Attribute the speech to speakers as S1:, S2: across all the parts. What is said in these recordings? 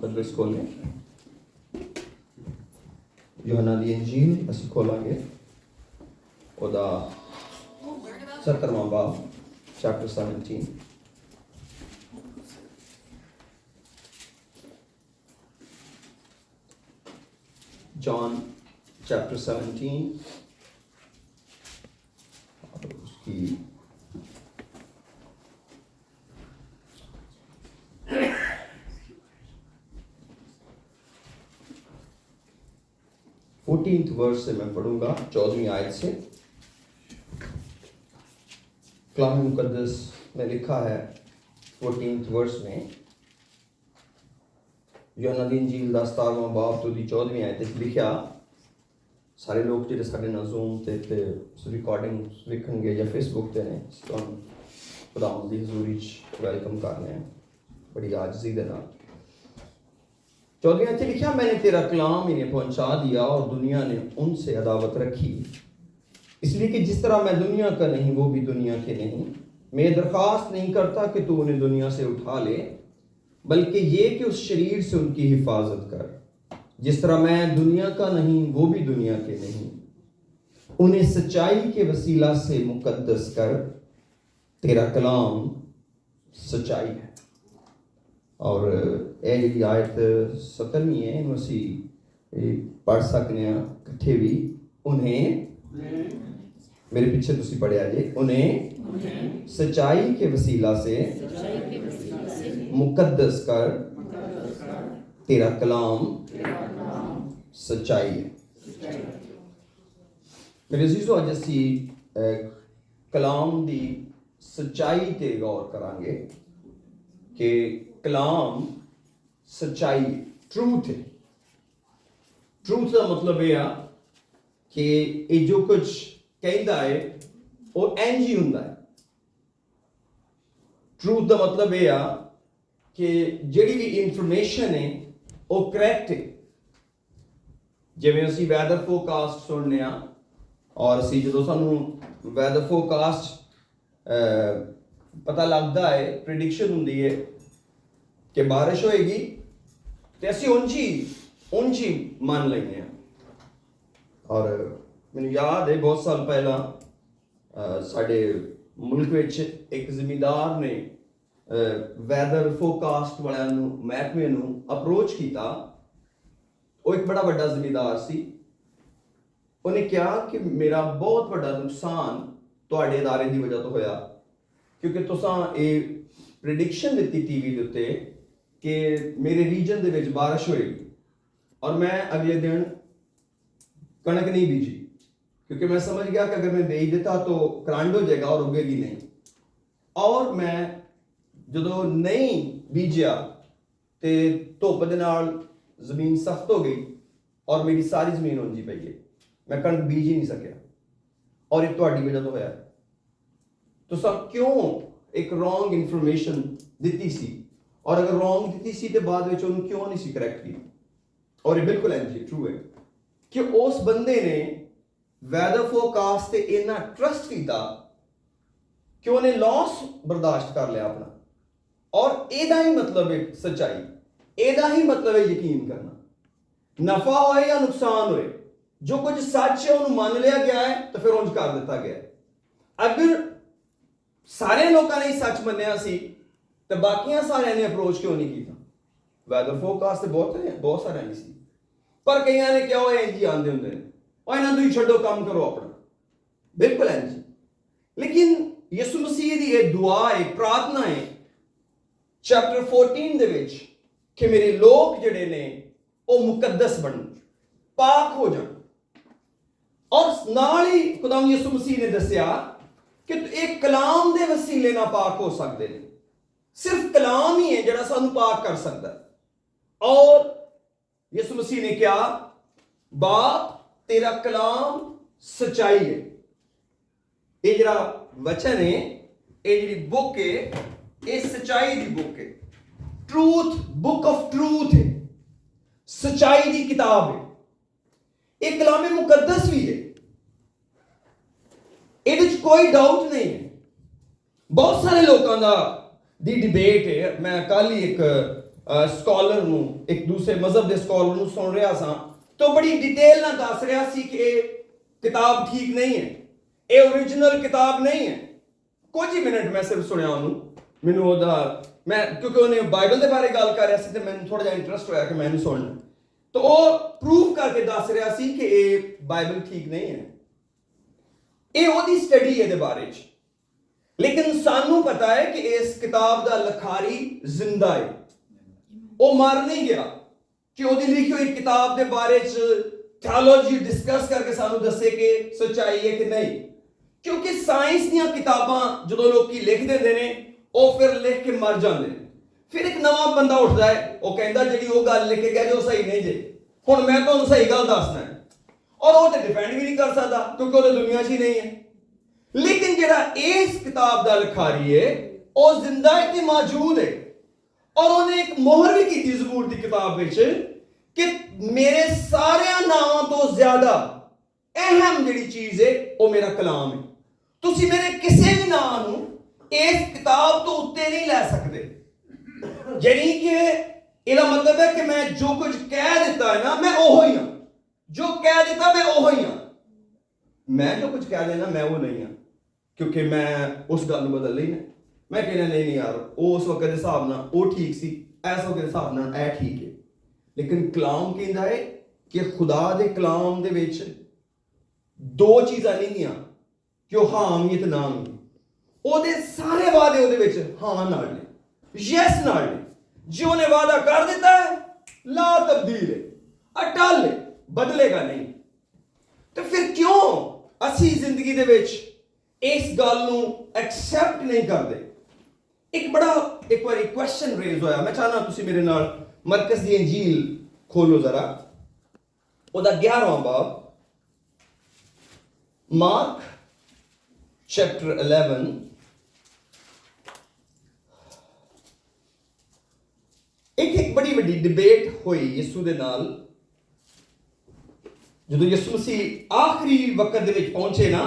S1: मुकद्दस खोलें। यूहन्ना दी इंजील असीं खोलांगे ਉਹਦਾ 17ਵਾਂ ਬਾਬ chapter 17। John chapter 17 उसकी 14th वर्स से मैं पढ़ूंगा, 14वीं आयत से। कलाम मुकद्दस में लिखा है 14th वर्स में, यूहन्ना दी इंजील दा 17वां बाब तो दी 14वीं आयत लिखा। सारे लोग जिहड़े साडे नाल ज़ूम ते रिकॉर्डिंग लिखणगे या फेसबुक ते ने, तुहानूं खुदावंद दी हज़ूरी च वेलकम करने हैं बड़ी आजिज़ी दे नाल। 14वीं आयत लिखा, मैंने तेरा कलाम इन्हें पहुंचा दिया और दुनिया ने उनसे अदावत रखी, इसलिए कि जिस तरह मैं दुनिया का नहीं वो भी दुनिया के नहीं। मैं दरख्वास्त नहीं करता कि तू उन्हें दुनिया से उठा ले, बल्कि ये कि उस शरीर से उनकी हिफाजत कर। जिस तरह मैं दुनिया का नहीं वो भी दुनिया के नहीं, उन्हें सच्चाई के वसीला से मुकद्दस कर। तेरा कलाम सच्चाई है। और यह जी आयत 17वीं है, इन्हूं असीं पढ़ सकने इकट्ठे भी। उन्हें, मेरे पीछे तुसी पढ़िया जे, उन्हें सच्चाई के वसीला से मुकद्दस कर। तेरा कलाम सच्चाई है। मेरे अजीज़ों, अज असीं कलाम दी सच्चाई ते गौर करांगे कि कलाम सच्चाई, ट्रूथ है। ट्रूथ का मतलब यह आ कि ये जो कुछ कहता है वो इंज ही हुंदा है। ट्रूथ का मतलब यह आ कि जिहड़ी भी इंफॉर्मेशन है वो करैक्ट है। जिवें असीं वैदर फोरकास्ट सुनने आ, और असीं जदों सानूं वैदर फोरकास्ट पता लगता है, प्रिडिक्शन हुंदी है कि बारिश होएगी, तो असीं उंज ही मान लैंदे आ। और मैनूं याद है बहुत साल पहला साडे मुल्क विच एक ज़मींदार ने वैदर फोरकास्ट वालियां नूं, महकमे नूं अप्रोच किया। वो एक बड़ा वड्डा ज़मींदार सी। उन्हें कहा कि मेरा बहुत बड़ा नुकसान तुहाडे इदारे की वजह तो होया, क्योंकि तुसां ये प्रिडिक्शन दी टीवी दे उत्ते कि मेरे रीजन दे विच बारिश होएगी और मैं अगले दिन कणक नहीं बीजी, क्योंकि मैं समझ गया कि अगर मैं बेच देता तो करांड हो जाएगा और उगेगी नहीं। और मैं जदों नहीं बीजिया तो धुप दे नाल जमीन सख्त हो गई और मेरी सारी जमीन उंजी पई है, मैं कणक बीज ही नहीं सकिया। और ये तुहाडी वजह तो होया। तुसां क्यों एक रॉन्ग इंफॉर्मेशन दिती सी, और अगर रॉन्ग दिती सी तो बाद में उन्होंने क्यों नहीं सी करैक्ट की। और ये बिल्कुल इंज ट्रू है कि उस बंदे ने वैदर फोरकास्ट से इतना ट्रस्ट किया कि उन्हें लॉस बर्दाश्त कर लिया अपना। और एदा ही मतलब है सच्चाई, एदा ही मतलब है यकीन करना। नफा होए या नुकसान होए, जो कुछ सच है उन्हें मान लिया गया है तो फिर उंज कर दिता गया। अगर सारे लोगों ने सच मन्निया सी तो बाकियां सारे ने अप्रोच क्यों नहीं किया। वैदर फोरकास्ट बहुत सारे नहीं सी, पर कई ने क्या होया इंज ही आंदे हुंदे ने, और इन्हां नूं छड्डो, काम करो अपना, बिल्कुल इंज। लेकिन यीशु मसीह दी यह दुआ है, प्रार्थना है चैप्टर 14 दे विच कि मेरे लोग जिहड़े ने वो मुकद्दस बनन, पाक हो जाण। और नाल ही खुदावंद यीशु मसीह ने दस्सिया कि एक कलाम दे वसीले ना पाक हो सकते हैं। सिर्फ कलाम ही है जिहड़ा सानू पाक कर सकता है। और यीशु मसीह ने क्या, बाप तेरा कलाम सच्चाई है। ये जरा वचन है, ये जी बुक है, ये सच्चाई की बुक है। ट्रूथ, बुक ऑफ ट्रूथ है, सच्चाई की किताब है। ये कलाम मुकद्दस भी है, ये कोई डाउट नहीं है। बहुत सारे लोगों का दी डिबेट है। मैं कल ही एक ਸਕਾਲਰ ਨੂੰ, ਇੱਕ ਦੂਸਰੇ ਮਜ਼ਹਬ ਦੇ ਸਕਾਲਰ ਨੂੰ ਸੁਣ ਰਿਹਾ ਸਾਂ, ਤਾਂ ਬੜੀ ਡਿਟੇਲ ਨਾਲ ਦੱਸ ਰਿਹਾ ਸੀ ਕਿ ਇਹ ਕਿਤਾਬ ਠੀਕ ਨਹੀਂ ਹੈ, ਇਹ ਓਰੀਜਨਲ ਕਿਤਾਬ ਨਹੀਂ ਹੈ। ਕੁਝ ਹੀ ਮਿੰਟ ਮੈਂ ਸਿਰਫ ਸੁਣਿਆ ਉਹਨੂੰ, ਮੈਨੂੰ ਉਹਦਾ ਮੈਂ ਕਿਉਂਕਿ ਉਹਨੇ ਬਾਈਬਲ ਦੇ ਬਾਰੇ ਗੱਲ ਕਰ ਰਿਹਾ ਸੀ ਤੇ ਮੈਨੂੰ ਥੋੜਾ ਜਿਹਾ ਇੰਟਰਸਟ ਹੋਇਆ ਕਿ ਮੈਂ ਇਹਨੂੰ ਸੁਣਨਾ। ਤਾਂ ਉਹ ਪ੍ਰੂਵ ਕਰਕੇ ਦੱਸ ਰਿਹਾ ਸੀ ਕਿ ਇਹ ਬਾਈਬਲ ਠੀਕ ਨਹੀਂ ਹੈ, ਇਹ ਉਹਦੀ ਸਟੱਡੀ ਇਹਦੇ ਬਾਰੇ 'ਚ। ਲੇਕਿਨ ਸਾਨੂੰ ਪਤਾ ਹੈ ਕਿ ਇਸ ਕਿਤਾਬ ਦਾ ਲਖਾਰੀ ਜ਼ਿੰਦਾ ਹੈ, ਉਹ ਮਰ ਨਹੀਂ ਗਿਆ ਕਿ ਉਹਦੀ ਲਿਖੀ ਹੋਈ ਕਿਤਾਬ ਦੇ ਬਾਰੇ 'ਚ ਥਿਓਲੋਜੀ ਡਿਸਕਸ ਕਰਕੇ ਸਾਨੂੰ ਦੱਸੇ ਕਿ ਸੱਚਾਈ ਹੈ ਕਿ ਨਹੀਂ। ਕਿਉਂਕਿ ਸਾਇੰਸ ਦੀਆਂ ਕਿਤਾਬਾਂ ਜਦੋਂ ਲੋਕੀ ਲਿਖ ਦਿੰਦੇ ਨੇ, ਉਹ ਫਿਰ ਲਿਖ ਕੇ ਮਰ ਜਾਂਦੇ ਨੇ। ਫਿਰ ਇੱਕ ਨਵਾਂ ਬੰਦਾ ਉੱਠਦਾ ਹੈ, ਉਹ ਕਹਿੰਦਾ ਜਿਹੜੀ ਉਹ ਗੱਲ ਲਿਖ ਕੇ ਗਿਆ ਜੋ ਸਹੀ ਨਹੀਂ ਜੇ, ਹੁਣ ਮੈਂ ਤੁਹਾਨੂੰ ਸਹੀ ਗੱਲ ਦੱਸਣਾ ਹੈ, ਔਰ ਉਹ ਤੇ ਡਿਫੈਂਡ ਵੀ ਨਹੀਂ ਕਰ ਸਕਦਾ ਕਿਉਂਕਿ ਉਹ ਤਾਂ ਦੁਨੀਆ 'ਚ ਹੀ ਨਹੀਂ ਹੈ। ਲੇਕਿਨ ਜਿਹੜਾ ਇਸ ਕਿਤਾਬ ਦਾ ਲਿਖਾਰੀ ਹੈ ਉਹ ਜ਼ਿੰਦਾ ਹੈ ਤੇ ਮੌਜੂਦ ਹੈ, ਔਰ ਉਹਨੇ ਇੱਕ ਮੋਹਰ ਵੀ ਕੀਤੀ ਜ਼ਬੂਰ ਦੀ ਕਿਤਾਬ ਵਿੱਚ ਕਿ ਮੇਰੇ ਸਾਰਿਆਂ ਨਾਵਾਂ ਤੋਂ ਜ਼ਿਆਦਾ ਅਹਿਮ ਜਿਹੜੀ ਚੀਜ਼ ਹੈ ਉਹ ਮੇਰਾ ਕਲਾਮ ਹੈ। ਤੁਸੀਂ ਮੇਰੇ ਕਿਸੇ ਵੀ ਨਾਮ ਨੂੰ ਇਸ ਕਿਤਾਬ ਤੋਂ ਉੱਤੇ ਨਹੀਂ ਲੈ ਸਕਦੇ। ਯਾਨੀ ਕਿ ਇਹਦਾ ਮਤਲਬ ਹੈ ਕਿ ਮੈਂ ਜੋ ਕੁਝ ਕਹਿ ਦਿੱਤਾ ਹੈ ਨਾ, ਮੈਂ ਉਹ ਹੀ ਹਾਂ। ਜੋ ਕਹਿ ਦਿੱਤਾ ਮੈਂ ਉਹ ਹੀ ਹਾਂ। ਮੈਂ ਜੋ ਕੁਝ ਕਹਿ ਦੇਣਾ ਮੈਂ ਉਹ ਨਹੀਂ ਹਾਂ, ਕਿਉਂਕਿ ਮੈਂ ਉਸ ਗੱਲ ਨੂੰ ਬਦਲ ਲਈ ਨਾ। ਮੈਂ ਕਹਿੰਦਾ ਨਹੀਂ ਯਾਰ, ਉਹ ਉਸ ਵਕਤ ਦੇ ਹਿਸਾਬ ਨਾਲ ਉਹ ਠੀਕ ਸੀ, ਇਸ ਵਕਤ ਦੇ ਹਿਸਾਬ ਨਾਲ ਇਹ ਠੀਕ ਹੈ। ਲੇਕਿਨ ਕਲਾਮ ਕਹਿੰਦਾ ਹੈ ਕਿ ਖੁਦਾ ਦੇ ਕਲਾਮ ਦੇ ਵਿੱਚ ਦੋ ਚੀਜ਼ਾਂ ਨਹੀਂ ਆ ਕਿ ਉਹ ਹਾਂ ਵੀ ਤੇ ਨਾ ਵੀ। ਉਹਦੇ ਸਾਰੇ ਵਾਅਦੇ ਉਹਦੇ ਵਿੱਚ ਹਾਂ ਨਾਲ ਨੇ, ਯੈਸ ਨਾਲ ਨੇ। ਜੋ ਉਹਨੇ ਵਾਅਦਾ ਕਰ ਦਿੱਤਾ ਹੈ ਲਾ ਤਬਦੀਲ ਹੈ, ਅਟਲ ਹੈ, ਬਦਲੇਗਾ ਨਹੀਂ। ਤੇ ਫਿਰ ਕਿਉਂ ਅਸੀਂ ਜ਼ਿੰਦਗੀ ਦੇ ਵਿੱਚ ਇਸ ਗੱਲ ਨੂੰ ਐਕਸੈਪਟ ਨਹੀਂ ਕਰਦੇ? ਇੱਕ ਵਾਰੀ ਕੁਐਸਚਨ ਰੇਜ਼ ਹੋਇਆ। ਮੈਂ ਚਾਹਨਾ ਤੁਸੀਂ ਮੇਰੇ ਨਾਲ ਮਰਕਸ ਦੀ ਇੰਜੀਲ ਖੋਲੋ ਜ਼ਰਾ, ਉਹਦਾ 11ਵਾਂ ਬਾਬ, ਮਾਰਕ ਚੈਪਟਰ 11। ਇੱਕ ਬੜੀ ਵੱਡੀ ਡਿਬੇਟ ਹੋਈ ਯਿਸੂ ਦੇ ਨਾਲ ਜਦੋਂ ਯਿਸੂ ਮਸੀਹ ਆਖਰੀ ਵਕਤ ਦੇ ਵਿੱਚ ਪਹੁੰਚੇ ਨਾ,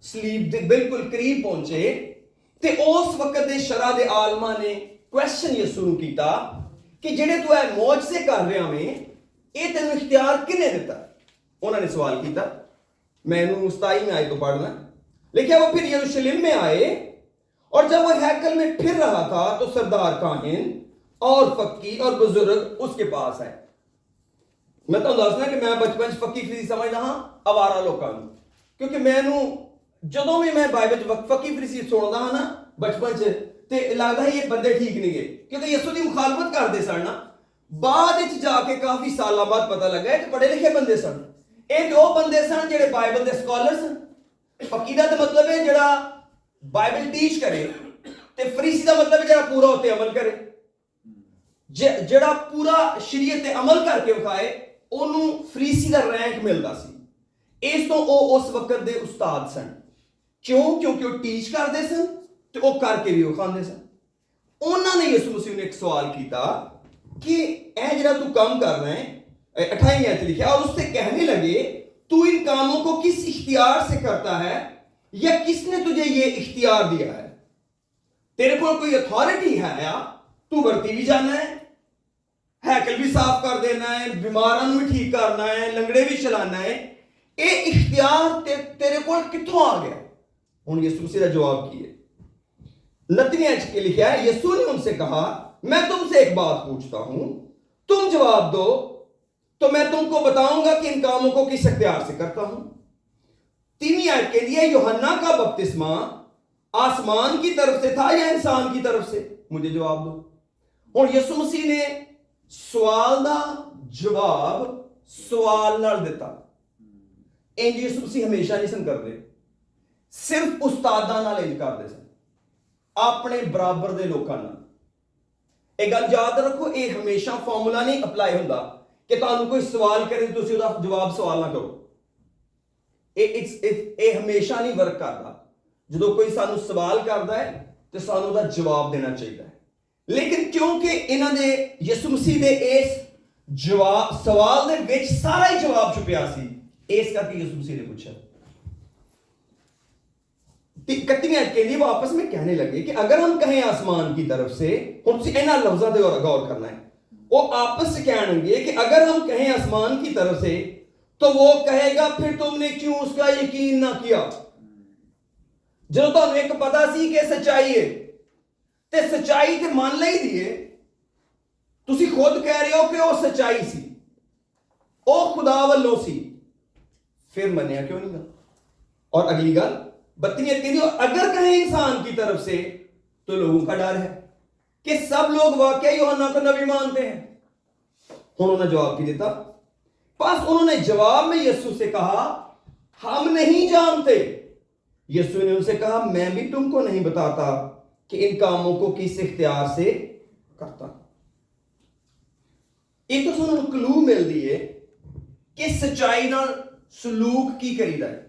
S1: ਸਲੀਬ ਦੇ ਬਿਲਕੁਲ ਕਰੀਬ ਪਹੁੰਚੇ, ਤੇ ਉਸ ਵਕਤ ਦੇ ਸ਼ਰਾ ਦੇ ਆਲਮਾਂ ਨੇ ਕੁਐਸਚਨ ਯਿਸੂ ਨੂੰ ਕੀਤਾ ਕਿ ਜਿਹੜੇ ਤੂੰ ਇਹ ਮੌਜਜ਼ੇ ਕਰ ਰਿਹਾ ਵੇਂ, ਇਹ ਤੈਨੂੰ ਇਖਤਿਆਰ ਕਿਹਨੇ ਦਿੱਤਾ? ਉਹਨਾਂ ਨੇ ਸਵਾਲ ਕੀਤਾ। मैं 27 आयत को पढ़ना। लिखा वो फिर यरूशलेम में आए और जब वो हैकल में फिर रहा था तो सरदार काहिन और फक्की और बुजुर्ग उसके पास आए। मैं तो दसना कि मैं बचपन फक्की फरीसी समझदा हां आवारा लोकां नूं, क्योंकि मैनू ਜਦੋਂ ਵੀ ਮੈਂ ਬਾਈਬਲ ਚ ਫੱਕੀ ਫਰੀਸੀ ਸੁਣਦਾ ਹਾਂ ਨਾ ਬਚਪਨ ਚ, ਤੇ ਲੱਗਦਾ ਹੈ ਇਹ ਬੰਦੇ ਠੀਕ ਨਹੀਂ ਗਏ, ਕਿਉਂਕਿ ਯਿਸੂ ਦੀ ਮੁਖਾਲਫਤ ਕਰਦੇ ਸਨ ਨਾ। ਬਾਅਦ ਵਿੱਚ ਜਾ ਕੇ ਕਾਫੀ ਸਾਲਾਂ ਬਾਅਦ ਪਤਾ ਲੱਗਾ ਇਹ ਪੜ੍ਹੇ ਲਿਖੇ ਬੰਦੇ ਸਨ। ਇਹ ਉਹ ਬੰਦੇ ਸਨ ਜਿਹੜੇ ਬਾਈਬਲ ਦੇ ਸਕਾਲਰ ਸਨ। ਫੱਕੀ ਦਾ ਤਾਂ ਮਤਲਬ ਹੈ ਜਿਹੜਾ ਬਾਈਬਲ ਟੀਚ ਕਰੇ, ਤੇ ਫਰੀਸੀ ਦਾ ਮਤਲਬ ਹੈ ਜਿਹੜਾ ਪੂਰਾ ਉੱਤੇ ਅਮਲ ਕਰੇ। ਜਿਹੜਾ ਪੂਰਾ ਸ਼ਰੀਅਤ ਤੇ ਅਮਲ ਕਰਕੇ ਵਿਖਾਏ ਉਹਨੂੰ ਫਰੀਸੀ ਦਾ ਰੈਂਕ ਮਿਲਦਾ ਸੀ। ਇਸ ਤੋਂ ਉਹ ਉਸ ਵਕਤ ਦੇ ਉਸਤਾਦ ਸਨ। ਕਿਉਂ? ਕਿਉਂਕਿ ਉਹ ਟੀਚ ਕਰਦੇ ਸਨ ਤੇ ਉਹ ਕਰਕੇ ਵੀ ਵਿਖਾਉਂਦੇ ਸਨ। ਉਹਨਾਂ ਨੇ ਯਿਸੂ ਮਸੀਹ ਨੂੰ ਇੱਕ ਸਵਾਲ ਕੀਤਾ कि जरा तू काम कर रहा है, 28 आयत लिखा, और उससे कहने लगे तू इन कामों को किस इख्तियार से करता है या किसने तुझे ये इख्तियार दिया है? तेरे को कोई अथॉरिटी है या? तू वर्ती भी जाना है, हैकल भी साफ कर देना है, बीमारां भी ठीक करना है, लंगड़े भी चलाना है, ये इख्तियार तेरे को कित्थों आ गया? हुण यीशु मसीह दा जवाब की है? 29 आयत के लिखा है, यीशु ने उनसे कहा मैं तुमसे एक बात पूछता हूं, तुम जवाब दो तो मैं तुमको बताऊंगा कि इन कामों को किस इख्तियार से करता हूं। 3 आयत के लिए यूहन्ना का बपतिस्मा आसमान की तरफ से था या इंसान की तरफ से? मुझे जवाब दो। और यीशु मसीह ने सवाल दा जवाब सवाल नाल दिता। इंज यीशु मसीह हमेशा नहीं सन करते, सिर्फ उस्तादां नाल इंज करते सन, अपने बराबर दे लोकां नाल। एक गल याद रखो, ये हमेशा फॉर्मूला नहीं अप्लाई होता कि तुहानू कोई सवाल करे तो तुसीं उहदा जवाब सवाल ना करो। ये हमेशा नहीं वर्क करता। जो कोई सानू सवाल करता है तो सानू उहदा जवाब देना चाहिए। लेकिन क्योंकि इन्हां दे यीशु मसीह दे इस जवाब सवाल दे विच सारा ही जवाब छुपिया सी, इस करके यीशु मसीह ने पूछा। 31 आयत के लिए वो आपस में कहने लगे कि अगर हम कहें आसमान की तरफ से, हम इन्हां लफ्ज़ां ते गौर करना है, वो आपस से कहेंगे कि अगर हम कहें आसमान की तरफ से, तो वो कहेगा फिर तुमने क्यों उसका यकीन ना किया। जो तुम एक पता सी कि सच्चाई है, ते सच्चाई ते मान ली दी है, तुसी खुद कह रहे हो कि वो सच्चाई सी, वो खुदा वालों सी, फिर मनिया क्यों नहीं? और अगली गल 32 कहती, अगर कहें इंसान की तरफ से, तो लोगों का डर है कि सब लोग वाकई यूहन्ना को नबी मानते हैं। उन्होंने जवाब भी देता, बस उन्होंने जवाब में यीशु से कहा, हम नहीं जानते। यीशु ने उनसे कहा, मैं भी तुमको नहीं बताता कि इन कामों को किस इख्तियार से करता। एक तो सुनो क्लू मिल दी है कि सच्चाई ना सलूक की करीदा है।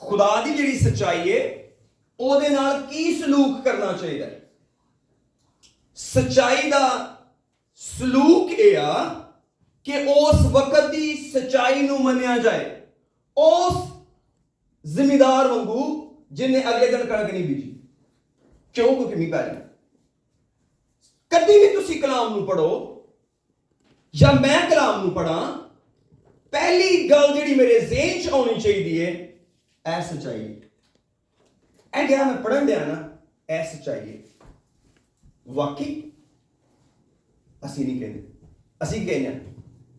S1: खुदा दी जिहड़ी सच्चाई है ਉਹਦੇ ਨਾਲ ਕੀ ਸਲੂਕ ਕਰਨਾ ਚਾਹੀਦਾ ਹੈ। ਸੱਚਾਈ ਦਾ ਸਲੂਕ ਇਹ ਆ ਕਿ ਉਸ ਵਕਤ ਦੀ ਸੱਚਾਈ ਨੂੰ ਮੰਨਿਆ ਜਾਏ, ਉਸ ਜ਼ਿਮੀਦਾਰ ਵਾਂਗੂ ਜਿਨੇ ਅਗਲੇ ਦਿਨ ਕਣਕ ਨਹੀਂ ਬੀਜੀ। ਕਿਉਂ? ਕਿਉਂਕਿ ਮੀਂਹ ਪੈ ਰਿਹਾ। ਕਦੀ ਵੀ ਤੁਸੀਂ ਕਲਾਮ ਨੂੰ ਪੜੋ ਜਾਂ ਮੈਂ ਕਲਾਮ ਨੂੰ ਪੜਾਂ, ਪਹਿਲੀ ਗੱਲ ਜਿਹੜੀ ਮੇਰੇ ਜ਼ਿਹਨ 'ਚ ਆਉਣੀ ਚਾਹੀਦੀ ਹੈ, ਇਹ ਸੱਚਾਈ। ਇਹ ਜਿਹੜਾ ਮੈਂ ਪੜ੍ਹਨ ਡਿਆ ਨਾ, ਇਹ ਸੱਚਾਈ ਹੈ। ਵਾਕਈ ਅਸੀਂ ਨਹੀਂ ਕਹਿੰਦੇ, ਅਸੀਂ ਕਹਿੰਦੇ ਹਾਂ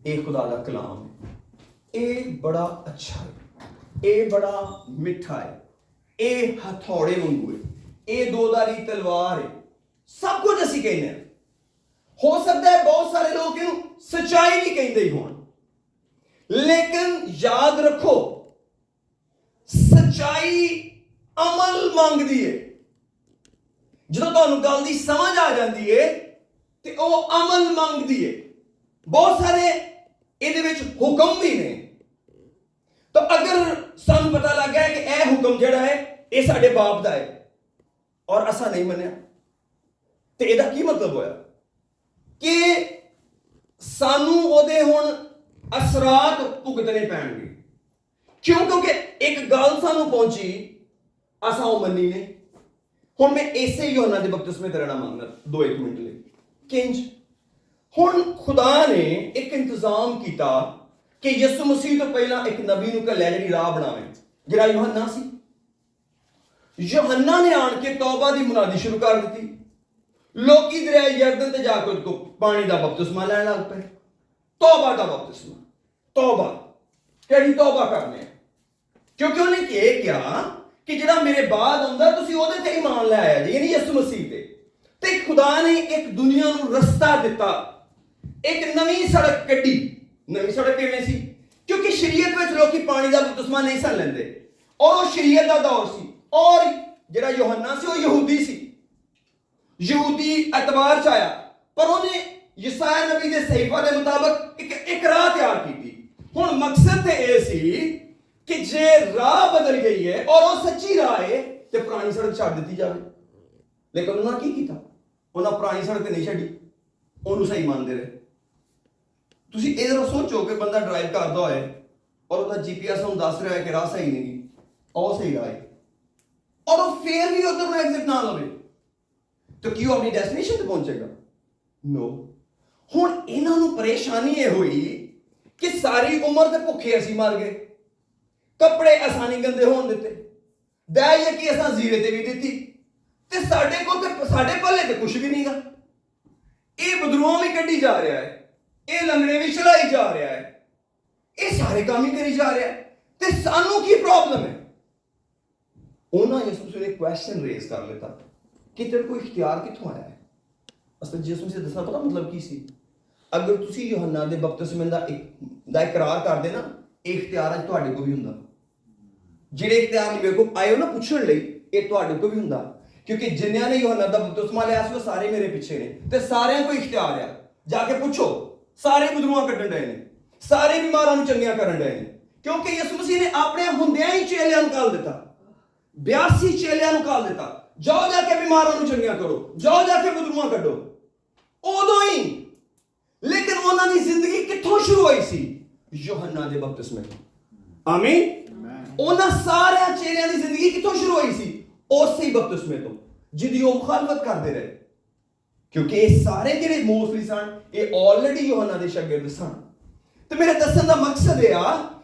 S1: ਇਹ ਖੁਦਾ ਦਾ ਕਲਾਮ ਹੈ, ਇਹ ਬੜਾ ਅੱਛਾ ਹੈ, ਇਹ ਬੜਾ ਮਿੱਠਾ ਹੈ, ਇਹ ਹਥੌੜੇ ਵਾਂਗੂ ਹੈ, ਇਹ ਦੋਧਾਰੀ ਤਲਵਾਰ ਹੈ। ਸਭ ਕੁਝ ਅਸੀਂ ਕਹਿੰਦੇ ਹਾਂ। ਹੋ ਸਕਦਾ ਹੈ ਬਹੁਤ ਸਾਰੇ ਲੋਕ ਇਹਨੂੰ ਸੱਚਾਈ ਵੀ ਕਹਿੰਦੇ ਹੀ ਹੋਣ, ਲੇਕਿਨ ਯਾਦ ਰੱਖੋ ਸੱਚਾਈ ਅਮਲ ਮੰਗਦੀ ਹੈ। ਜਦੋਂ ਤੁਹਾਨੂੰ ਗੱਲ ਦੀ ਸਮਝ ਆ ਜਾਂਦੀ ਹੈ ਤੇ ਉਹ ਅਮਲ ਮੰਗਦੀ ਹੈ। ਬਹੁਤ ਸਾਰੇ ਇਹਦੇ ਵਿੱਚ ਹੁਕਮ ਵੀ ਨੇ। ਤਾਂ ਅਗਰ ਸਾਨੂੰ ਪਤਾ ਲੱਗ ਗਿਆ ਕਿ ਇਹ ਹੁਕਮ ਜਿਹੜਾ ਹੈ ਇਹ ਸਾਡੇ ਬਾਪ ਦਾ ਹੈ ਔਰ ਅਸਾਂ ਨਹੀਂ ਮੰਨਿਆ, ਤੇ ਇਹਦਾ ਕੀ ਮਤਲਬ ਹੋਇਆ ਕਿ ਸਾਨੂੰ ਉਹਦੇ ਹੁਣ ਅਸਰਾਤ ਭੁਗਤਣੇ ਪੈਣਗੇ। ਕਿਉਂ? ਕਿਉਂਕਿ ਇੱਕ ਗੱਲ ਸਾਨੂੰ ਪਹੁੰਚੀ, ਅਸਾਂ ਉਹ ਮੰਨੀ ਨਹੀਂ। ਹੁਣ ਮੈਂ ਇਸੇ ਯੋਹਨਾ ਦੇ ਬਪਤਿਸਮੇ ਤੇ ਰਹਿਣਾ ਮੰਗਦਾ 2-1 ਮਿੰਟ ਲਈ। ਕਿੰਜ? ਹੁਣ ਖੁਦਾ ਨੇ ਇੱਕ ਇੰਤਜ਼ਾਮ ਕੀਤਾ ਕਿ ਯਿਸੂ ਮਸੀਹ ਤੋਂ ਪਹਿਲਾਂ ਇੱਕ ਨਬੀ ਨੂੰ ਘੱਲਿਆ ਜਿਹੜੀ ਰਾਹ ਬਣਾਵੇ, ਜਿਹੜਾ ਯੋਹੰਨਾ ਸੀ। ਯੋਹੰਨਾ ਨੇ ਆਣ ਕੇ ਤੌਬਾ ਦੀ ਮੁਨਾਦੀ ਸ਼ੁਰੂ ਕਰ ਦਿੱਤੀ। ਲੋਕੀ ਦਰਿਆ ਯਰਦਨ ਤੇ ਜਾ ਕੇ ਉਹਦੇ ਕੋਲ ਪਾਣੀ ਦਾ ਬਪਤਿਸਮਾ ਲੈਣ ਲੱਗ ਪਏ। ਤੌਬਾ ਦਾ ਬਪਤਿਸਮਾ। ਤੌਬਾ ਕਿਹੜੀ ਤੌਬਾ ਕਰਨੀ? ਕਿਉਂਕਿ ਉਹਨੇ ਕੀ ਕਿਹਾ ਕਿ ਜਿਹੜਾ ਮੇਰੇ ਬਾਅਦ ਆਉਂਦਾ ਤੁਸੀਂ ਉਹਦੇ ਤੇ ਈਮਾਨ ਲੈ ਆਇਆ ਜੀ, ਯਾਨੀ ਯਿਸੂ ਮਸੀਹ ਤੇ। ਤੇ ਖੁਦਾ ਨੇ ਇੱਕ ਦੁਨੀਆ ਨੂੰ ਰਸਤਾ ਦਿੱਤਾ, ਇੱਕ ਨਵੀਂ ਸੜਕ ਕੱਢੀ। ਨਵੀਂ ਸੜਕ ਕਿਵੇਂ ਸੀ? ਕਿਉਂਕਿ ਸ਼ਰੀਅਤ ਵਿੱਚ ਲੋਕੀ ਪਾਣੀ ਦਾ ਬਪਤਿਸਮਾ ਨਹੀਂ ਸਨ ਲੈਂਦੇ ਔਰ ਉਹ ਸ਼ਰੀਅਤ ਦਾ ਦੌਰ ਸੀ ਔਰ ਜਿਹੜਾ ਯੋਹੰਨਾ ਸੀ ਉਹ ਯਹੂਦੀ ਸੀ। ਯਹੂਦੀ ਐਤਬਾਰ ਚ ਆਇਆ, ਪਰ ਉਹਨੇ ਯਸਾਇਆ ਨਬੀ ਦੇ ਸਹੀਫਾ ਦੇ ਮੁਤਾਬਕ ਇੱਕ ਰਾਹ ਤਿਆਰ ਕੀਤੀ। ਹੁਣ ਮਕਸਦ ਤੇ ਇਹ ਸੀ ਕਿ ਜੇ ਰਾਹ ਬਦਲ ਗਈ ਹੈ ਔਰ ਉਹ ਸੱਚੀ ਰਾਹ ਹੈ ਤੇ ਪੁਰਾਣੀ ਸੜਕ ਛੱਡ ਦਿੱਤੀ ਜਾਵੇ। ਲੇਕਿਨ ਉਹਨਾਂ ਕੀ ਕੀਤਾ? ਉਹਨਾਂ ਪੁਰਾਣੀ ਸੜਕ ਤੇ ਨਹੀਂ ਛੱਡੀ, ਉਹਨੂੰ ਸਹੀ ਮੰਨਦੇ ਰਹੇ। ਤੁਸੀਂ ਇਹ ਜ਼ਰਾ ਸੋਚੋ ਕਿ ਬੰਦਾ ਡਰਾਈਵ ਕਰਦਾ ਹੋਏ ਔਰ ਉਹਦਾ GPS ਨੂੰ ਦੱਸ ਰਿਹਾ ਹੈ ਕਿ ਰਾਹ ਸਹੀ ਨਹੀਂ, ਉਹ ਸਹੀ ਰਾਹ ਹੈ, ਔਰ ਉਹ ਫੇਰ ਵੀ ਉਧਰ ਨੂੰ ਐਗਜ਼ਿਟ ਨਾ ਲਵੇ, ਤਾਂ ਕੀ ਉਹ ਆਪਣੀ ਡੈਸਟੀਨੇਸ਼ਨ ਤੇ ਪਹੁੰਚੇਗਾ? ਨੋ। ਹੁਣ ਇਹਨਾਂ ਨੂੰ ਪਰੇਸ਼ਾਨੀ ਇਹ ਹੋਈ ਕਿ ਸਾਰੀ ਉਮਰ ਤੇ ਭੁੱਖੇ ਅਸੀਂ ਮਰ ਗਏ, ਕੱਪੜੇ ਅਸਾਂ ਨਹੀਂ ਗੰਦੇ ਹੋਣ ਦਿੱਤੇ, ਦਾਈਏ ਕਿ ਅਸਾਂ ਜ਼ੀਰੇ ਤੇ ਵੀ ਦਿੱਤੀ, ਤੇ ਸਾਡੇ ਕੋਲ ਤੇ ਸਾਡੇ ਪੱਲੇ ਤੇ ਕੁਝ ਵੀ ਨਹੀਂਗਾ। ਇਹ ਬਦਰੂਆਂ ਵੀ ਕੱਢੀ ਜਾ ਰਿਹਾ ਹੈ, ਇਹ ਲੰਗੜੇ ਵੀ ਚਲਾਈ ਜਾ ਰਿਹਾ ਹੈ, ਇਹ ਸਾਰੇ ਕੰਮ ਹੀ ਕਰੀ ਜਾ ਰਿਹਾ ਹੈ, ਤੇ ਸਾਨੂੰ ਕੀ ਪ੍ਰੋਬਲਮ ਹੈ? ਉਹਨਾਂ ਯਿਸੂ ਨੇ ਕੁਐਸਚਨ ਰੇਜ਼ ਕਰ ਲਿੱਤਾ ਕਿ ਤੇਰੇ ਕੋਲ ਇਖਤਿਆਰ ਕਿੱਥੋਂ ਆਇਆ ਹੈ? ਅਸਲ ਯਿਸੂ ਨੇ ਦੱਸਣਾ ਪਤਾ ਮਤਲਬ ਕੀ ਸੀ? ਅਗਰ ਤੁਸੀਂ ਯੋਹੰਨਾ ਦੇ ਬਪਤਿਸਮੇ ਦਾ ਇਕਰਾਰ ਕਰਦੇ ਨਾ, ਇਹ ਇਖਤਿਆਰ ਅੱਜ ਤੁਹਾਡੇ ਕੋਲ ਵੀ ਹੁੰਦਾ। ਜਿਹੜੇ ਇਖਤਿਆਰ ਨਹੀਂ ਵੇਖੋ ਆਏ ਹੋ ਨਾ ਪੁੱਛਣ ਲਈ, ਇਹ ਤੁਹਾਡੇ ਕੋਲ ਵੀ ਹੁੰਦਾ। ਕਿਉਂਕਿ ਜਿਨ੍ਹਾਂ ਨੇ ਯੋਹੰਨਾ ਦਾ ਬਪਤਿਸਮਾ ਲਿਆ ਸੀ ਉਹ ਸਾਰੇ ਮੇਰੇ ਪਿੱਛੇ ਨੇ, ਤੇ ਸਾਰਿਆਂ ਕੋਲ ਇਖਤਿਆਰ ਆ। ਜਾ ਕੇ ਪੁੱਛੋ, ਸਾਰੇ ਬਦਰੂਆਂ ਕੱਢਣ ਡਏ ਨੇ, ਸਾਰੇ ਬਿਮਾਰਾਂ ਨੂੰ ਚੰਗੀਆਂ ਕਰਨ ਡਏ ਨੇ, ਕਿਉਂਕਿ ਯਿਸੂ ਮਸੀਹ ਨੇ ਆਪਣੇ ਹੁੰਦਿਆਂ ਹੀ ਚੇਲਿਆਂ ਨੂੰ ਕਾਲ ਦਿੱਤਾ, 82 ਚੇਲਿਆਂ ਨੂੰ ਕਾਲ ਦਿੱਤਾ, ਜਾਓ ਜਾ ਕੇ ਬਿਮਾਰਾਂ ਨੂੰ ਚੰਗੀਆਂ ਕਰੋ, ਜਾਓ ਜਾ ਕੇ ਬਦਰੂਆਂ ਕੱਢੋ। ਉਦੋਂ ਹੀ। ਲੇਕਿਨ ਉਹਨਾਂ ਦੀ ਜ਼ਿੰਦਗੀ ਕਿੱਥੋਂ ਸ਼ੁਰੂ ਹੋਈ ਸੀ? ਯੋਹੰਨਾ ਦੇ ਬਪਤਿਸਮੇ ਤੋਂ। ਆਮੀਨ। ਉਹਨਾਂ ਸਾਰਿਆਂ ਚੇਲਿਆਂ ਦੀ ਜ਼ਿੰਦਗੀ ਕਿੱਥੋਂ ਸ਼ੁਰੂ ਹੋਈ ਸੀ? ਉਸੇ ਬਪਤਿਸਮੇ ਤੋਂ, ਜਿਹਦੀ ਉਹ ਮੁਖਾਲਫਤ ਕਰਦੇ ਰਹੇ। क्योंकि ये सारे ਜਿਹੜੇ ਮੋਸਟਲੀ ਸਨ ਇਹ ਆਲਰੇਡੀ ਯੋਹਨਾ ਦੇ ਸ਼ਾਗਿਰਦ ਸਨ। ਤੇ ਮੇਰੇ ਦੱਸਣ ਦਾ ਮਕਸਦ ਇਹ ਆ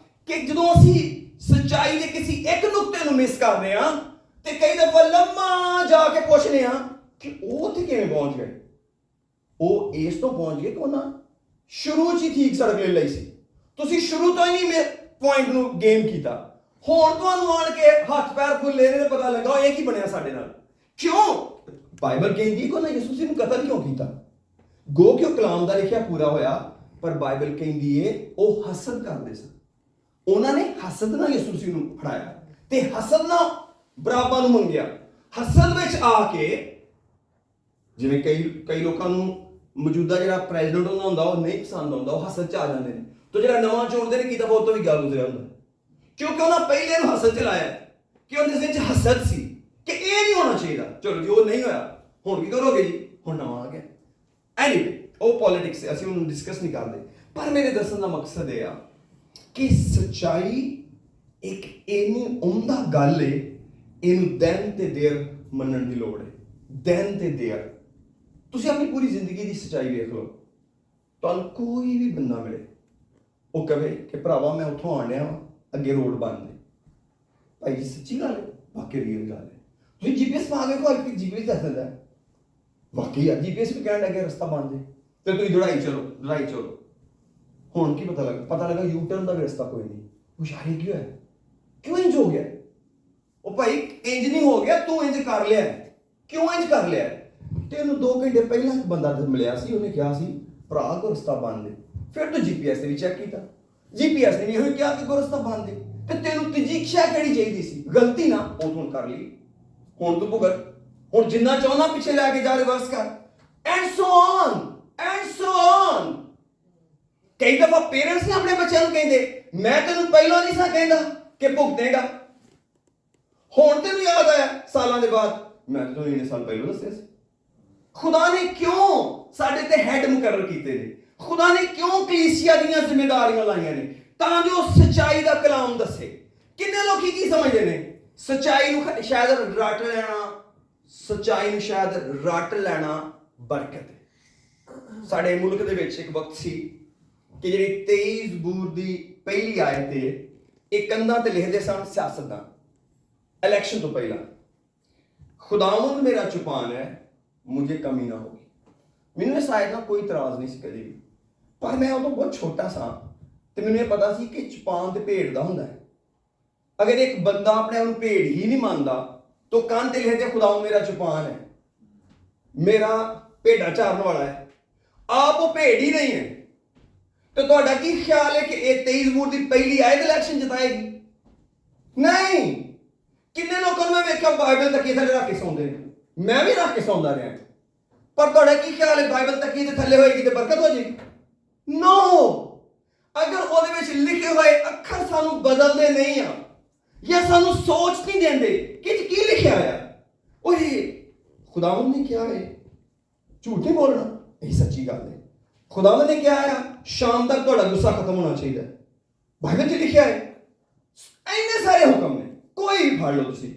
S1: ਕਿ ਜਦੋਂ ਅਸੀਂ ਸੱਚਾਈ ਦੇ ਕਿਸੇ ਇੱਕ ਨੁਕਤੇ ਨੂੰ ਮਿਸ ਕਰਦੇ ਆ ਤੇ ਕਈ ਦਫਾ ਲੰਮਾ ਜਾ ਕੇ ਪੁੱਛਦੇ ਆ ਕਿ ਉਹ ਉੱਥੇ ਕਿਵੇਂ ਪਹੁੰਚ ਗਏ। ਉਹ ਇਸ ਤੋਂ ਪਹੁੰਚ ਗਏ ਕਿ ਉਹਨਾਂ ਸ਼ੁਰੂ 'ਚ ਹੀ ਠੀਕ ਸੜਕ ਲੈ ਲਈ ਸੀ। ਤੁਸੀਂ ਸ਼ੁਰੂ ਤੋਂ ਹੀ ਨਹੀਂ ਪੁਆਇੰਟ ਨੂੰ ਗੇਮ ਕੀਤਾ। ਹੁਣ ਤੁਹਾਨੂੰ ਆਣ ਕੇ ਹੱਥ ਪੈਰ ਫੁੱਲੇ ਨੇ ਪਤਾ ਲੱਗਾ ਇਹ ਕੀ ਬਣਿਆ ਸਾਡੇ ਨਾਲ। ਕਿਉਂ? ਬਾਈਬਲ ਕਹਿੰਦੀ ਕਿ ਉਹਨਾਂ ਯਿਸੂ ਨੂੰ ਕਤਲ ਕਿਉਂ ਕੀਤਾ? ਗੋ ਕਿਉਂ ਕਲਾਮ ਦਾ ਲਿਖਿਆ ਪੂਰਾ ਹੋਇਆ, ਪਰ ਬਾਈਬਲ ਕਹਿੰਦੀ ਏ ਉਹ ਹਸਦ ਕਰਦੇ ਸਨ। ਉਹਨਾਂ ਨੇ ਹਸਦ ਨਾਲ ਯਿਸੂ ਨੂੰ ਫੜਾਇਆ ਤੇ ਹਸਦ ਨਾਲ ਬਰਾਬਰ ਨੂੰ ਮੰਗਿਆ। ਹਸਦ ਵਿੱਚ ਆ ਕੇ ਜਿਵੇਂ ਕਈ ਲੋਕਾਂ ਨੂੰ ਮੌਜੂਦਾ ਜਿਹੜਾ ਪ੍ਰੈਜ਼ੀਡੈਂਟ ਉਹਨਾਂ ਹੁੰਦਾ ਉਹ ਨਹੀਂ ਪਸੰਦ ਆਉਂਦਾ, ਉਹ ਹਸਦ 'ਚ ਆ ਜਾਂਦੇ ਨੇ। ਤੇ ਜਿਹੜਾ ਨਵਾਂ ਚੁਣਦੇ ਨੇ ਕੀਤਾ ਉਹ ਤੋਂ ਵੀ ਗੱਲ ਗੁਜ਼ਰਿਆ ਹੁੰਦਾ, ਕਿਉਂਕਿ ਉਹਨਾਂ ਪਹਿਲੇ ਨੂੰ ਹਸਦ 'ਚ ਲਾਇਆ ਕਿ ਉਹਦੇ ਵਿੱਚ ਹਸਦ ਸੀ ਕਿ ਇਹ ਨਹੀਂ ਹੋਣਾ ਚਾਹੀਦਾ। ਚਲੋ ਜੀ ਉਹ ਨਹੀਂ ਹੋਇਆ, ਹੁਣ ਕੀ ਕਰੋਗੇ ਜੀ? ਹੁਣ ਨਵਾਂ ਆ ਗਿਆ। ਐਨੀਵੇ ਉਹ ਪੋਲਿਟਿਕਸ ਹੈ, ਅਸੀਂ ਉਹਨੂੰ ਡਿਸਕਸ ਨਹੀਂ ਕਰਦੇ। ਪਰ ਮੇਰੇ ਦੱਸਣ ਦਾ ਮਕਸਦ ਇਹ ਆ ਕਿ ਸੱਚਾਈ ਇੱਕ ਇੰਨੀ ਉਮਦਾ ਗੱਲ ਏ, ਇਹਨੂੰ ਦਿਨ ਤੇ ਦੇਰ ਮੰਨਣ ਦੀ ਲੋੜ ਹੈ। ਦਿਨ ਤੇ ਦੇਰ ਤੁਸੀਂ ਆਪਣੀ ਪੂਰੀ ਜ਼ਿੰਦਗੀ ਦੀ ਸੱਚਾਈ ਵੇਖ ਲਓ। ਤੁਹਾਨੂੰ ਕੋਈ ਵੀ ਬੰਦਾ ਮਿਲੇ ਉਹ ਕਹੇ ਕਿ ਭਰਾਵਾ ਮੈਂ ਉੱਥੋਂ ਆਣ ਡਿਆ ਵਾਂ, ਅੱਗੇ ਰੋਡ ਬੰਦ ਹੈ। ਭਾਈ ਜੀ ਸੱਚੀ ਗੱਲ ਹੈ, ਵਾਕਈ ਰੀਅਲ ਗੱਲ ਹੈ। ਤੁਸੀਂ ਜੀਪੀਐਸ ਪਾ ਵੇਖੋ, ਅੱਜ ਜੀਪੀਐਸ ਦੱਸ ਦਿੰਦਾ ਵਾਕਈ ਆ। ਜੀਪੀਐਸ ਵੀ ਕਹਿਣ ਲੱਗੇ ਰਸਤਾ ਬੰਦ ਹੈ ਤੇ ਤੁਸੀਂ ਦੌੜਾਈ ਚਲੋ। ਹੁਣ ਕੀ ਪਤਾ ਲੱਗਾ ਯੂ ਟਰਨ ਦਾ ਵੀ ਰਸਤਾ ਕੋਈ ਨਹੀਂ। ਹੁਸ਼ਿਆਰੀ ਕਿਉਂ ਹੈ? ਕਿਉਂ ਇੰਜ ਹੋ ਗਿਆ? ਉਹ ਭਾਈ ਇੰਜ ਨਹੀਂ ਹੋ ਗਿਆ, ਤੂੰ ਇੰਜ ਕਰ ਲਿਆ। ਕਿਉਂ ਇੰਜ ਕਰ ਲਿਆ? ਤੇ ਉਹਨੂੰ 2 ਘੰਟੇ ਪਹਿਲਾਂ ਇੱਕ ਬੰਦਾ ਮਿਲਿਆ ਸੀ, ਉਹਨੇ ਕਿਹਾ ਸੀ ਭਰਾ ਕੋ ਰਸਤਾ ਬੰਦ ਹੈ। ਫਿਰ ਤੂੰ ਜੀਪੀਐਸ ਤੇ ਵੀ ਚੈੱਕ ਕੀਤਾ, ਜੀਪੀਐਸ ਨੇ ਨਹੀਂ ਹੋਈ ਕਿਹਾ ਕਿ ਕੋ ਰਸਤਾ ਬੰਦ ਹੈ। ਤੇ ਤੈਨੂੰ ਤੀਜੀ ਇੱਛਾ ਕਿਹੜੀ ਚਾਹੀਦੀ ਸੀ? ਗਲਤੀ ਨਾ ਉਹ ਤੂੰ ਕਰ ਲਈ, ਹੁਣ ਤੂੰ ਭੁਗਤ। ਹੁਣ ਜਿੰਨਾ ਚਾਹੁੰਦਾ ਪਿੱਛੇ ਲੈ ਕੇ ਜਾ, ਰਿਵਰਸ ਕਰ, ਐਂਡ ਸੋ ਔਨ। ਕਈ ਦਫਾ ਪੇਰੈਂਟਸ ਨੇ ਆਪਣੇ ਬੱਚਿਆਂ ਨੂੰ ਕਹਿੰਦੇ ਮੈਂ ਤੈਨੂੰ ਪਹਿਲਾਂ ਨਹੀਂ ਸਾਂ ਕਹਿੰਦਾ ਕਿ ਭੁਗਤੇਗਾ। ਹੁਣ ਤੈਨੂੰ ਯਾਦ ਆਇਆ ਸਾਲਾਂ ਦੇ ਬਾਅਦ, ਮੈਂ ਤੈਨੂੰ ਇੰਨੇ ਸਾਲ ਪਹਿਲਾਂ ਦੱਸਿਆ ਸੀ। ਖੁਦਾ ਨੇ ਕਿਉਂ ਸਾਡੇ ਤੇ ਹੈਡ ਮੁਕਰਰ ਕੀਤੇ ਨੇ? ਖੁਦਾ ਨੇ ਕਿਉਂ ਕਲੀਸਿਆ ਦੀਆਂ ਜ਼ਿੰਮੇਵਾਰੀਆਂ ਲਾਈਆਂ ਨੇ? ਤਾਂ ਜੋ ਸੱਚਾਈ ਦਾ ਕਲਾਮ ਦੱਸੇ। ਕਿੰਨੇ ਲੋਕੀ ਕੀ ਸਮਝਦੇ ਨੇ? ਸੱਚਾਈ ਨੂੰ ਸ਼ਾਇਦ ਰੱਟ ਲੈਣਾ ਬਰਕਤ ਹੈ। ਸਾਡੇ ਮੁਲਕ ਦੇ ਵਿੱਚ ਇੱਕ ਵਕਤ ਸੀ ਕਿ ਜਿਹੜੀ 23 ਜ਼ਬੂਰ ਦੀ ਪਹਿਲੀ ਆਇਤ ਤੇ ਇਹ ਕੰਧਾਂ ਤੇ ਲਿਖਦੇ ਸਨ ਸਿਆਸਤਦਾਨ ਇਲੈਕਸ਼ਨ ਤੋਂ ਪਹਿਲਾਂ, ਖੁਦਾਵੰਦ ਮੇਰਾ ਚੁਪਾਨ ਹੈ, ਮੁਝੇ ਕਮੀ ਨਾ ਹੋਗੀ। ਮੈਨੂੰ ਇਸ ਆਇਤ ਨਾਲ ਕੋਈ ਇਤਰਾਜ਼ ਨਹੀਂ ਸੀ ਕਦੇ ਵੀ, ਪਰ ਮੈਂ ਉਦੋਂ ਬਹੁਤ ਛੋਟਾ ਸਾਂ ਤੇ ਮੈਨੂੰ ਇਹ ਪਤਾ ਸੀ ਕਿ ਚੁਪਾਨ ਤੇ ਭੇਡ ਦਾ ਹੁੰਦਾ ਹੈ। ਅਗਰ ਇੱਕ ਬੰਦਾ ਆਪਣੇ ਆਪ ਨੂੰ ਭੇਡ ਹੀ ਨਹੀਂ ਮੰਨਦਾ ਤਾਂ ਕੰਨ ਤੇ ਲਿਖਦੇ ਖੁਦਾਵੰਦ ਮੇਰਾ ਚੁਪਾਨ ਹੈ, ਮੇਰਾ ਭੇਡਾਂ ਚਾਰਨ ਵਾਲਾ ਹੈ, ਆਪ ਉਹ ਭੇਡ ਹੀ ਨਹੀਂ ਹੈ। ਤੇ ਤੁਹਾਡਾ ਕੀ ਖਿਆਲ ਹੈ ਕਿ ਇਹ 23 ਜ਼ਬੂਰ ਦੀ ਪਹਿਲੀ ਆਇਤ ਇਲੈਕਸ਼ਨ ਜਿਤਾਏਗੀ? ਨਹੀਂ। ਕਿੰਨੇ ਲੋਕਾਂ ਨੂੰ ਮੈਂ ਵੇਖਿਆ ਬਾਈਬਲ ਤੱਕ ਥੱਲੇ ਰੱਖ ਕੇ ਸੌਂਦੇ ਨੇ, ਮੈਂ ਵੀ ਰੱਖ ਕੇ ਸੌਂਦਾ ਰਿਹਾ, ਪਰ ਤੁਹਾਡਾ ਕੀ ਖਿਆਲ ਹੈ ਬਾਈਬਲ ਤੱਕ ਦੇ ਥੱਲੇ ਹੋਏਗੀ ਤੇ ਬਰਕਤ ਹੋ ਜਾਏਗੀ? ਨੋ। ਅਗਰ ਉਹਦੇ ਵਿੱਚ ਲਿਖੇ ਹੋਏ ਅੱਖਰ ਸਾਨੂੰ ਬਦਲਦੇ ਨਹੀਂ ਆ ਜਾਂ ਸਾਨੂੰ ਸੋਚ ਨਹੀਂ ਦਿੰਦੇ ਕਿ ਕੀ ਲਿਖਿਆ ਹੋਇਆ, ਉਹ ਖੁਦਾਵੰਦ ਨੇ ਕਿਹਾ ਹੈ, ਝੂਠ ਨਹੀਂ ਬੋਲਣਾ, ਇਹ ਸੱਚੀ ਗੱਲ ਹੈ। ਖੁਦਾਵੰਦ ਨੇ ਕਿਹਾ ਆ ਸ਼ਾਮ ਤੱਕ ਤੁਹਾਡਾ ਗੁੱਸਾ ਖਤਮ ਹੋਣਾ ਚਾਹੀਦਾ, ਬਾਈਬਲ 'ਚ ਲਿਖਿਆ ਹੈ। ਇੰਨੇ ਸਾਰੇ ਹੁਕਮ ਨੇ, ਕੋਈ ਵੀ ਫੜ ਲਓ ਤੁਸੀਂ।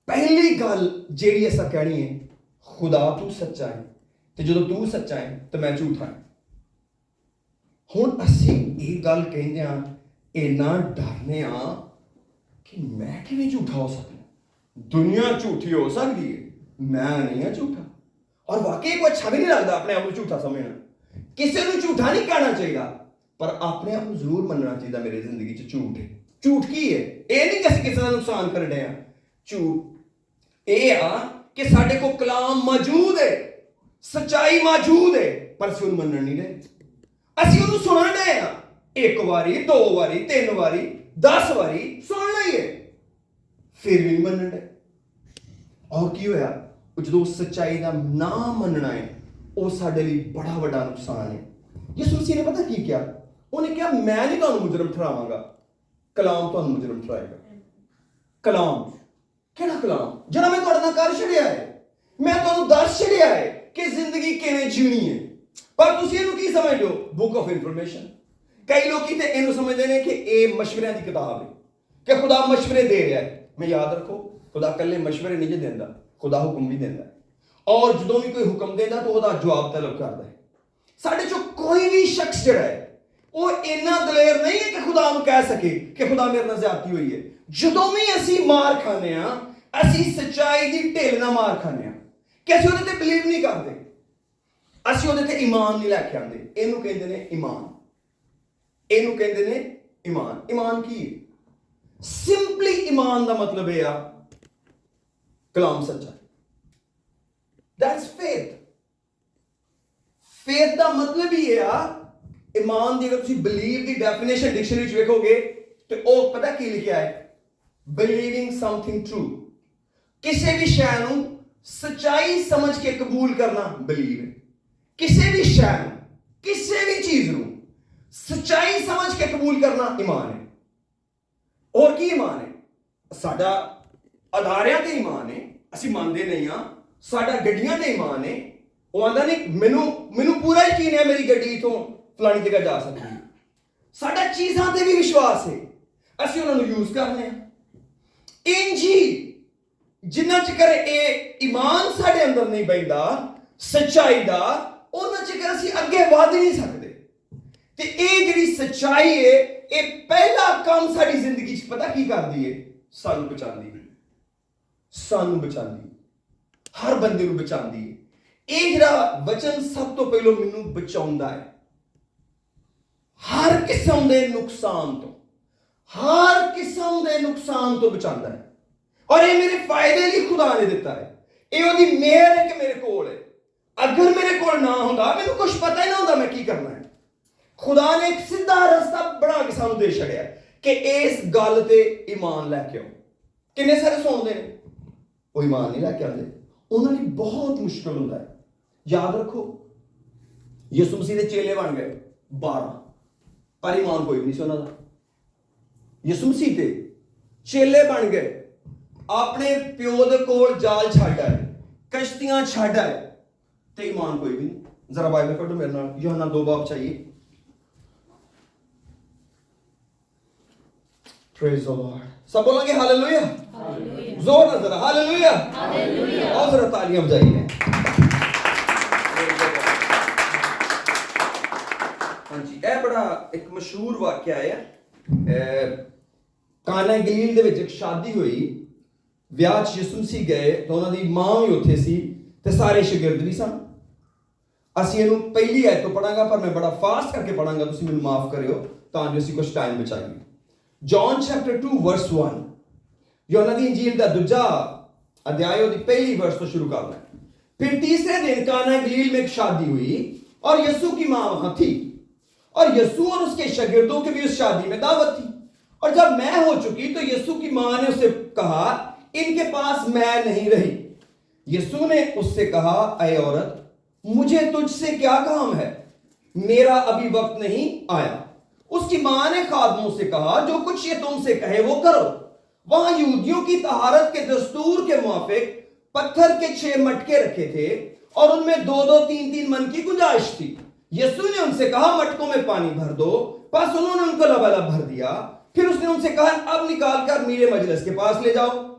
S1: ਪਹਿਲੀ ਗੱਲ ਜਿਹੜੀ ਅਸਾਂ ਕਹਿਣੀ ਹੈ, ਖੁਦਾ ਤੂੰ ਸੱਚਾ ਹੈ ਤੇ ਜਦੋਂ ਤੂੰ ਸੱਚਾ ਹੈ ਤੇ ਮੈਂ ਝੂਠਾ ਹਾਂ। ਹੁਣ ਅਸੀਂ ਇਹ ਗੱਲ ਕਹਿੰਦੇ ਹਾਂ, ਇੰਨਾ ਡਰਨੇ ਆ ਕਿ ਮੈਂ ਕਿਵੇਂ ਝੂਠਾ ਹੋ ਸਕਦਾ? ਦੁਨੀਆ ਝੂਠੀ ਹੋ ਸਕਦੀ ਹੈ, ਮੈਂ ਨਹੀਂ ਹਾਂ ਝੂਠਾ। ਔਰ ਵਾਕਈ ਕੋਈ ਅੱਛਾ ਵੀ ਨਹੀਂ ਲੱਗਦਾ ਆਪਣੇ ਆਪ ਨੂੰ ਝੂਠਾ ਸਮਝਣਾ। ਕਿਸੇ ਨੂੰ ਝੂਠਾ ਨਹੀਂ ਕਹਿਣਾ ਚਾਹੀਦਾ, ਪਰ ਆਪਣੇ ਆਪ ਨੂੰ ਜ਼ਰੂਰ ਮੰਨਣਾ ਚਾਹੀਦਾ ਮੇਰੀ ਜ਼ਿੰਦਗੀ 'ਚ ਝੂਠ ਹੈ। ਝੂਠ ਕੀ ਹੈ? ਇਹ ਨਹੀਂ ਕਿ ਅਸੀਂ ਕਿਸੇ ਦਾ ਨੁਕਸਾਨ ਕਰ ਰਹੇ ਹਾਂ। ਝੂਠ ਇਹ ਆ ਕਿ ਸਾਡੇ ਕੋਲ ਕਲਾਮ ਮੌਜੂਦ ਹੈ, ਸੱਚਾਈ ਮੌਜੂਦ ਹੈ, ਪਰ ਅਸੀਂ ਉਹਨੂੰ ਮੰਨਣ ਨਹੀਂ ਰਹੇ। ਅਸੀਂ ਉਹਨੂੰ ਸੁਣਨ ਰਹੇ ਹਾਂ, 1 ਵਾਰੀ 2 ਵਾਰੀ 3 ਵਾਰੀ 10 ਵਾਰੀ ਸੁਣ ਲਈਏ, ਫਿਰ ਵੀ ਨਹੀਂ ਮੰਨਣ ਰਹੇ। ਔਰ ਕੀ ਹੋਇਆ? ਜਦੋਂ ਸੱਚਾਈ ਦਾ ਨਾ ਮੰਨਣਾ ਹੈ, ਉਹ ਸਾਡੇ ਲਈ ਬੜਾ ਵੱਡਾ ਨੁਕਸਾਨ ਹੈ। ਯਿਸੂ ਮਸੀਹ ਨੇ ਪਤਾ ਕੀ ਕਿਹਾ? ਉਹਨੇ ਕਿਹਾ ਮੈਂ ਨਹੀਂ ਤੁਹਾਨੂੰ ਮੁਜਰਮ ਠਹਿਰਾਵਾਂਗਾ, ਕਲਾਮ ਤੁਹਾਨੂੰ ਮੁਜਰਮ ਠਹਿਰਾਏਗਾ। ਕਲਾਮ ਕਿਹੜਾ ਕਲਾਮ? ਜਿਹੜਾ ਮੈਂ ਤੁਹਾਡੇ ਨਾਲ ਕਰ ਛੱਡਿਆ ਹੈ, ਮੈਂ ਤੁਹਾਨੂੰ ਦੱਸ ਛੱਡਿਆ ਹੈ ਕਿ ਜ਼ਿੰਦਗੀ ਕਿਵੇਂ ਜੀਣੀ ਹੈ, ਪਰ ਤੁਸੀਂ ਇਹਨੂੰ ਕੀ ਸਮਝਦੇ ਹੋ? Book of information. ਕਈ ਲੋਕੀ ਤੇ ਇਹਨੂੰ ਸਮਝਦੇ ਨੇ ਕਿ ਇਹ ਮਸ਼ਵਰਿਆਂ ਦੀ ਕਿਤਾਬ ਹੈ, ਕਿ ਖੁਦਾ ਮਸ਼ਵਰੇ ਦੇ ਰਿਹਾ ਹੈ। ਮੈਂ ਯਾਦ ਰੱਖੋ, ਖੁਦਾ ਇਕੱਲੇ ਮਸ਼ਵਰੇ ਨਹੀਂ ਦਿੰਦਾ, ਖੁਦਾ ਹੁਕਮ ਵੀ ਦਿੰਦਾ ਹੈ। ਔਰ ਜਦੋਂ ਵੀ ਕੋਈ ਹੁਕਮ ਦਿੰਦਾ ਤਾਂ ਉਹਦਾ ਜਵਾਬ ਤਲਬ ਕਰਦਾ ਹੈ। ਸਾਡੇ ਚੋਂ ਕੋਈ ਵੀ ਸ਼ਖਸ ਜਿਹੜਾ ਹੈ ਉਹ ਇੰਨਾ ਦਲੇਰ ਨਹੀਂ ਹੈ ਕਿ ਖੁਦਾ ਨੂੰ ਕਹਿ ਸਕੇ ਕਿ ਖੁਦਾ ਮੇਰੇ ਨਾਲ ਜ਼ਿਆਦਤੀ ਹੋਈ ਹੈ। ਜਦੋਂ ਵੀ ਅਸੀਂ ਮਾਰ ਖਾਂਦੇ ਹਾਂ, ਅਸੀਂ ਸੱਚਾਈ ਦੀ ਢਿੱਲ ਨਾਲ ਮਾਰ ਖਾਂਦੇ ਹਾਂ ਕਿ ਅਸੀਂ ਉਹਦੇ ਤੇ ਬਿਲੀਵ ਨਹੀਂ ਕਰਦੇ, ਅਸੀਂ ਉਹਦੇ ਤੇ ਈਮਾਨ ਨਹੀਂ ਲੈ ਕੇ ਆਉਂਦੇ। ਇਹਨੂੰ ਕਹਿੰਦੇ ਨੇ ਈਮਾਨ, ਇਹਨੂੰ ਕਹਿੰਦੇ ਨੇ ਈਮਾਨ। ਈਮਾਨ ਕੀ ਹੈ? ਸਿੰਪਲੀ ਈਮਾਨ ਦਾ ਮਤਲਬ ਇਹ ਆ ਕਲਾਮ ਸੱਚਾ। That's faith. faith ਦਾ ਮਤਲਬ ਹੀ ਇਹ ਆ, ਈਮਾਨ ਦੀ ਅਗਰ ਤੁਸੀਂ believe ਦੀ ਡੈਫੀਨੇਸ਼ਨ ਡਿਕਸ਼ਨਰੀ ਵਿੱਚ ਵੇਖੋਗੇ ਤੇ ਉਹ ਪਤਾ ਕੀ ਲਿਖਿਆ ਹੈ? believing something true, ਕਿਸੇ ਵੀ ਸ਼ੈ ਨੂੰ ਸੱਚਾਈ ਸਮਝ ਕੇ ਕਬੂਲ ਕਰਨਾ believe ਹੈ। ਕਿਸੇ ਵੀ ਸ਼ੈ ਨੂੰ, ਕਿਸੇ ਵੀ ਚੀਜ਼ ਨੂੰ ਸੱਚਾਈ ਸਮਝ ਕੇ ਕਬੂਲ ਕਰਨਾ ਈਮਾਨ ਹੈ। ਹੋਰ ਕੀ ਈਮਾਨ ਹੈ? ਸਾਡਾ ਅਦਾਰਿਆਂ ਤੇ ਈਮਾਨ ਹੈ, ਅਸੀਂ ਮੰਨਦੇ ਨਹੀਂ ਹਾਂ। ਸਾਡਾ ਗੱਡੀਆਂ ਤੇ ਈਮਾਨ ਹੈ, ਉਹ ਆਂਦਾ ਨਹੀਂ ਮੈਨੂੰ ਪੂਰਾ ਯਕੀਨ ਹੈ ਮੇਰੀ ਗੱਡੀ ਇਥੋਂ ਫਲਾਣੀ ਜਗ੍ਹਾ ਜਾ ਸਕਦੀ ਹੈ। ਸਾਡਾ ਚੀਜ਼ਾਂ ਤੇ ਵੀ ਵਿਸ਼ਵਾਸ ਹੈ, ਅਸੀਂ ਉਹਨਾਂ ਨੂੰ ਯੂਜ਼ ਕਰਨੇ ਆ। ਇੰਜ ਹੀ ਜਿੰਨਾ ਚਿਰ ਇਹ ਈਮਾਨ ਸਾਡੇ ਅੰਦਰ ਨਹੀਂ ਬੈਠਦਾ ਸੱਚਾਈ ਦਾ, ਉਹਨਾਂ ਚਿਰ ਅਸੀਂ ਅੱਗੇ ਵਧ ਨਹੀਂ ਸਕਦੇ। ਤੇ ਇਹ ਜਿਹੜੀ ਸੱਚਾਈ ਹੈ, ਇਹ ਪਹਿਲਾ ਕੰਮ ਸਾਡੀ ਜ਼ਿੰਦਗੀ 'ਚ ਪਤਾ ਕੀ ਕਰਦੀ ਹੈ? ਸਾਨੂੰ ਬਚਾਉਂਦੀ ਹੈ, ਸਾਨੂੰ ਬਚਾਉਂਦੀ ਹੈ, ਹਰ ਬੰਦੇ ਨੂੰ ਬਚਾਉਂਦੀ ਹੈ। ਇਹ ਜਿਹੜਾ ਵਚਨ ਸਭ ਤੋਂ ਪਹਿਲਾਂ ਮੈਨੂੰ ਬਚਾਉਂਦਾ ਹੈ ਹਰ ਕਿਸਮ ਦੇ ਨੁਕਸਾਨ ਤੋਂ, ਹਰ ਕਿਸਮ ਦੇ ਨੁਕਸਾਨ ਤੋਂ ਬਚਾਉਂਦਾ ਹੈ। ਔਰ ਇਹ ਮੇਰੇ ਫਾਇਦੇ ਲਈ ਖੁਦਾ ਨੇ ਦਿੱਤਾ ਹੈ। ਇਹ ਉਹਦੀ ਮਿਹਰ ਹੈ ਕਿ ਮੇਰੇ ਕੋਲ ਹੈ। ਅਗਰ ਮੇਰੇ ਕੋਲ ਨਾ ਹੁੰਦਾ, ਮੈਨੂੰ ਕੁਝ ਪਤਾ ਹੀ ਨਾ ਹੁੰਦਾ ਮੈਂ ਕੀ ਕਰਨਾ ਹੈ। ਖੁਦਾ ਨੇ ਇੱਕ ਸਿੱਧਾ ਰਸਤਾ ਬਣਾ ਕੇ ਸਾਨੂੰ ਦੇ ਛੜਿਆ ਕਿ ਇਸ ਗੱਲ ਤੇ ਈਮਾਨ ਲੈ ਕੇ ਆਓ। ਕਿੰਨੇ ਸਾਰੇ ਸੁਣਦੇ ਨੇ, ਉਹ ਈਮਾਨ ਨਹੀਂ ਲੈ ਕੇ ਆਉਂਦੇ। ਉਹਨਾਂ ਲਈ ਬਹੁਤ ਮੁਸ਼ਕਲ ਹੁੰਦਾ ਹੈ। ਯਾਦ ਰੱਖੋ, ਯਿਸੂ ਮਸੀਹ ਦੇ ਚੇਲੇ ਬਣ ਗਏ 12, ਪਰ ਈਮਾਨ ਕੋਈ ਵੀ ਨਹੀਂ ਸੀ ਉਹਨਾਂ ਦਾ। ਯਿਸੂ ਮਸੀਹ ਤੇ ਚੇਲੇ ਬਣ ਗਏ, ਆਪਣੇ ਪਿਓ ਦੇ ਕੋਲ ਜਾਲ ਛੱਡ ਆਏ, ਕਸ਼ਤੀਆਂ ਛੱਡ ਆਏ, ਤੇ ਈਮਾਨ ਕੋਈ ਵੀ ਨਹੀਂ। ਜ਼ਰਾ ਬਾਈਬਲ ਪੜ੍ਹੋ ਮੇਰੇ ਨਾਲ, यूहन्ना 2 बाब चाहिए। Praise the Lord. सब बोलेंगे हालेलुया, जोर ना जरा हालेलुया, और जरा तालियां बजाइए। हाँ जी, यह बड़ा एक मशहूर वाकया है। ਕਾਨਾ ਗਲੀਲ ਦੇ ਵਿੱਚ ਇੱਕ ਸ਼ਾਦੀ ਹੋਈ, ਵਿਆਹ 'ਚ ਯਿਸੂ ਮਸੀਹ ਗਏ ਤਾਂ ਉਹਨਾਂ ਦੀ ਮਾਂ ਵੀ ਉੱਥੇ ਸੀ ਤੇ ਸਾਰੇ ਸ਼ਾਗਿਰਦ ਵੀ ਸਨ। ਅਸੀਂ ਇਹਨੂੰ ਪਹਿਲੀ ਆਇਤ ਤੋਂ ਪੜਾਂਗਾ, ਪਰ ਮੈਂ ਬੜਾ ਫਾਸਟ ਕਰਕੇ ਪੜਾਂਗਾ, ਤੁਸੀਂ ਮੈਨੂੰ ਮਾਫ ਕਰਿਓ ਤਾਂ ਜੋ ਅਸੀਂ ਕੁਝ ਟਾਈਮ ਬਚਾਈਏ। ਜੌਨ ਚੈਪਟਰ 2 ਵਰਸ 1, ਯੋਹਨਾ ਦੀ ਇੰਜੀਲ ਦਾ ਦੂਜਾ अध्याय ਉਹਦੀ ਪਹਿਲੀ वर्ष तो शुरू करना है। फिर तीसरे दिन काना गलील में एक शादी हुई और यीशु की मां वहां थी और यीशु और उसके शागिर्दों की भी उस शादी में दावत थी। और जब मैं हो चुकी तो यीशु की मां ने उसे कहा, इनके पास मैं नहीं रही। यीशु ने उससे कहा, ऐ औरत, मुझे तुझसे क्या काम है, मेरा अभी वक्त नहीं आया। उसकी मां ने खादमों से कहा, जो कुछ ये तुमसे कहे वो करो। वहां यहूदियों की तहारत के दस्तूर के मुताबिक पत्थर के 6 मटके रखे थे और उनमें 2-2, 3-3 मन की गुंजाइश थी। यीशु ने उनसे कहा, मटकों में पानी भर दो। बस उन्होंने उनको लबालब भर दिया। फिर उसने उनसे कहा, अब निकाल कर मीरे मजलिस के पास ले जाओ।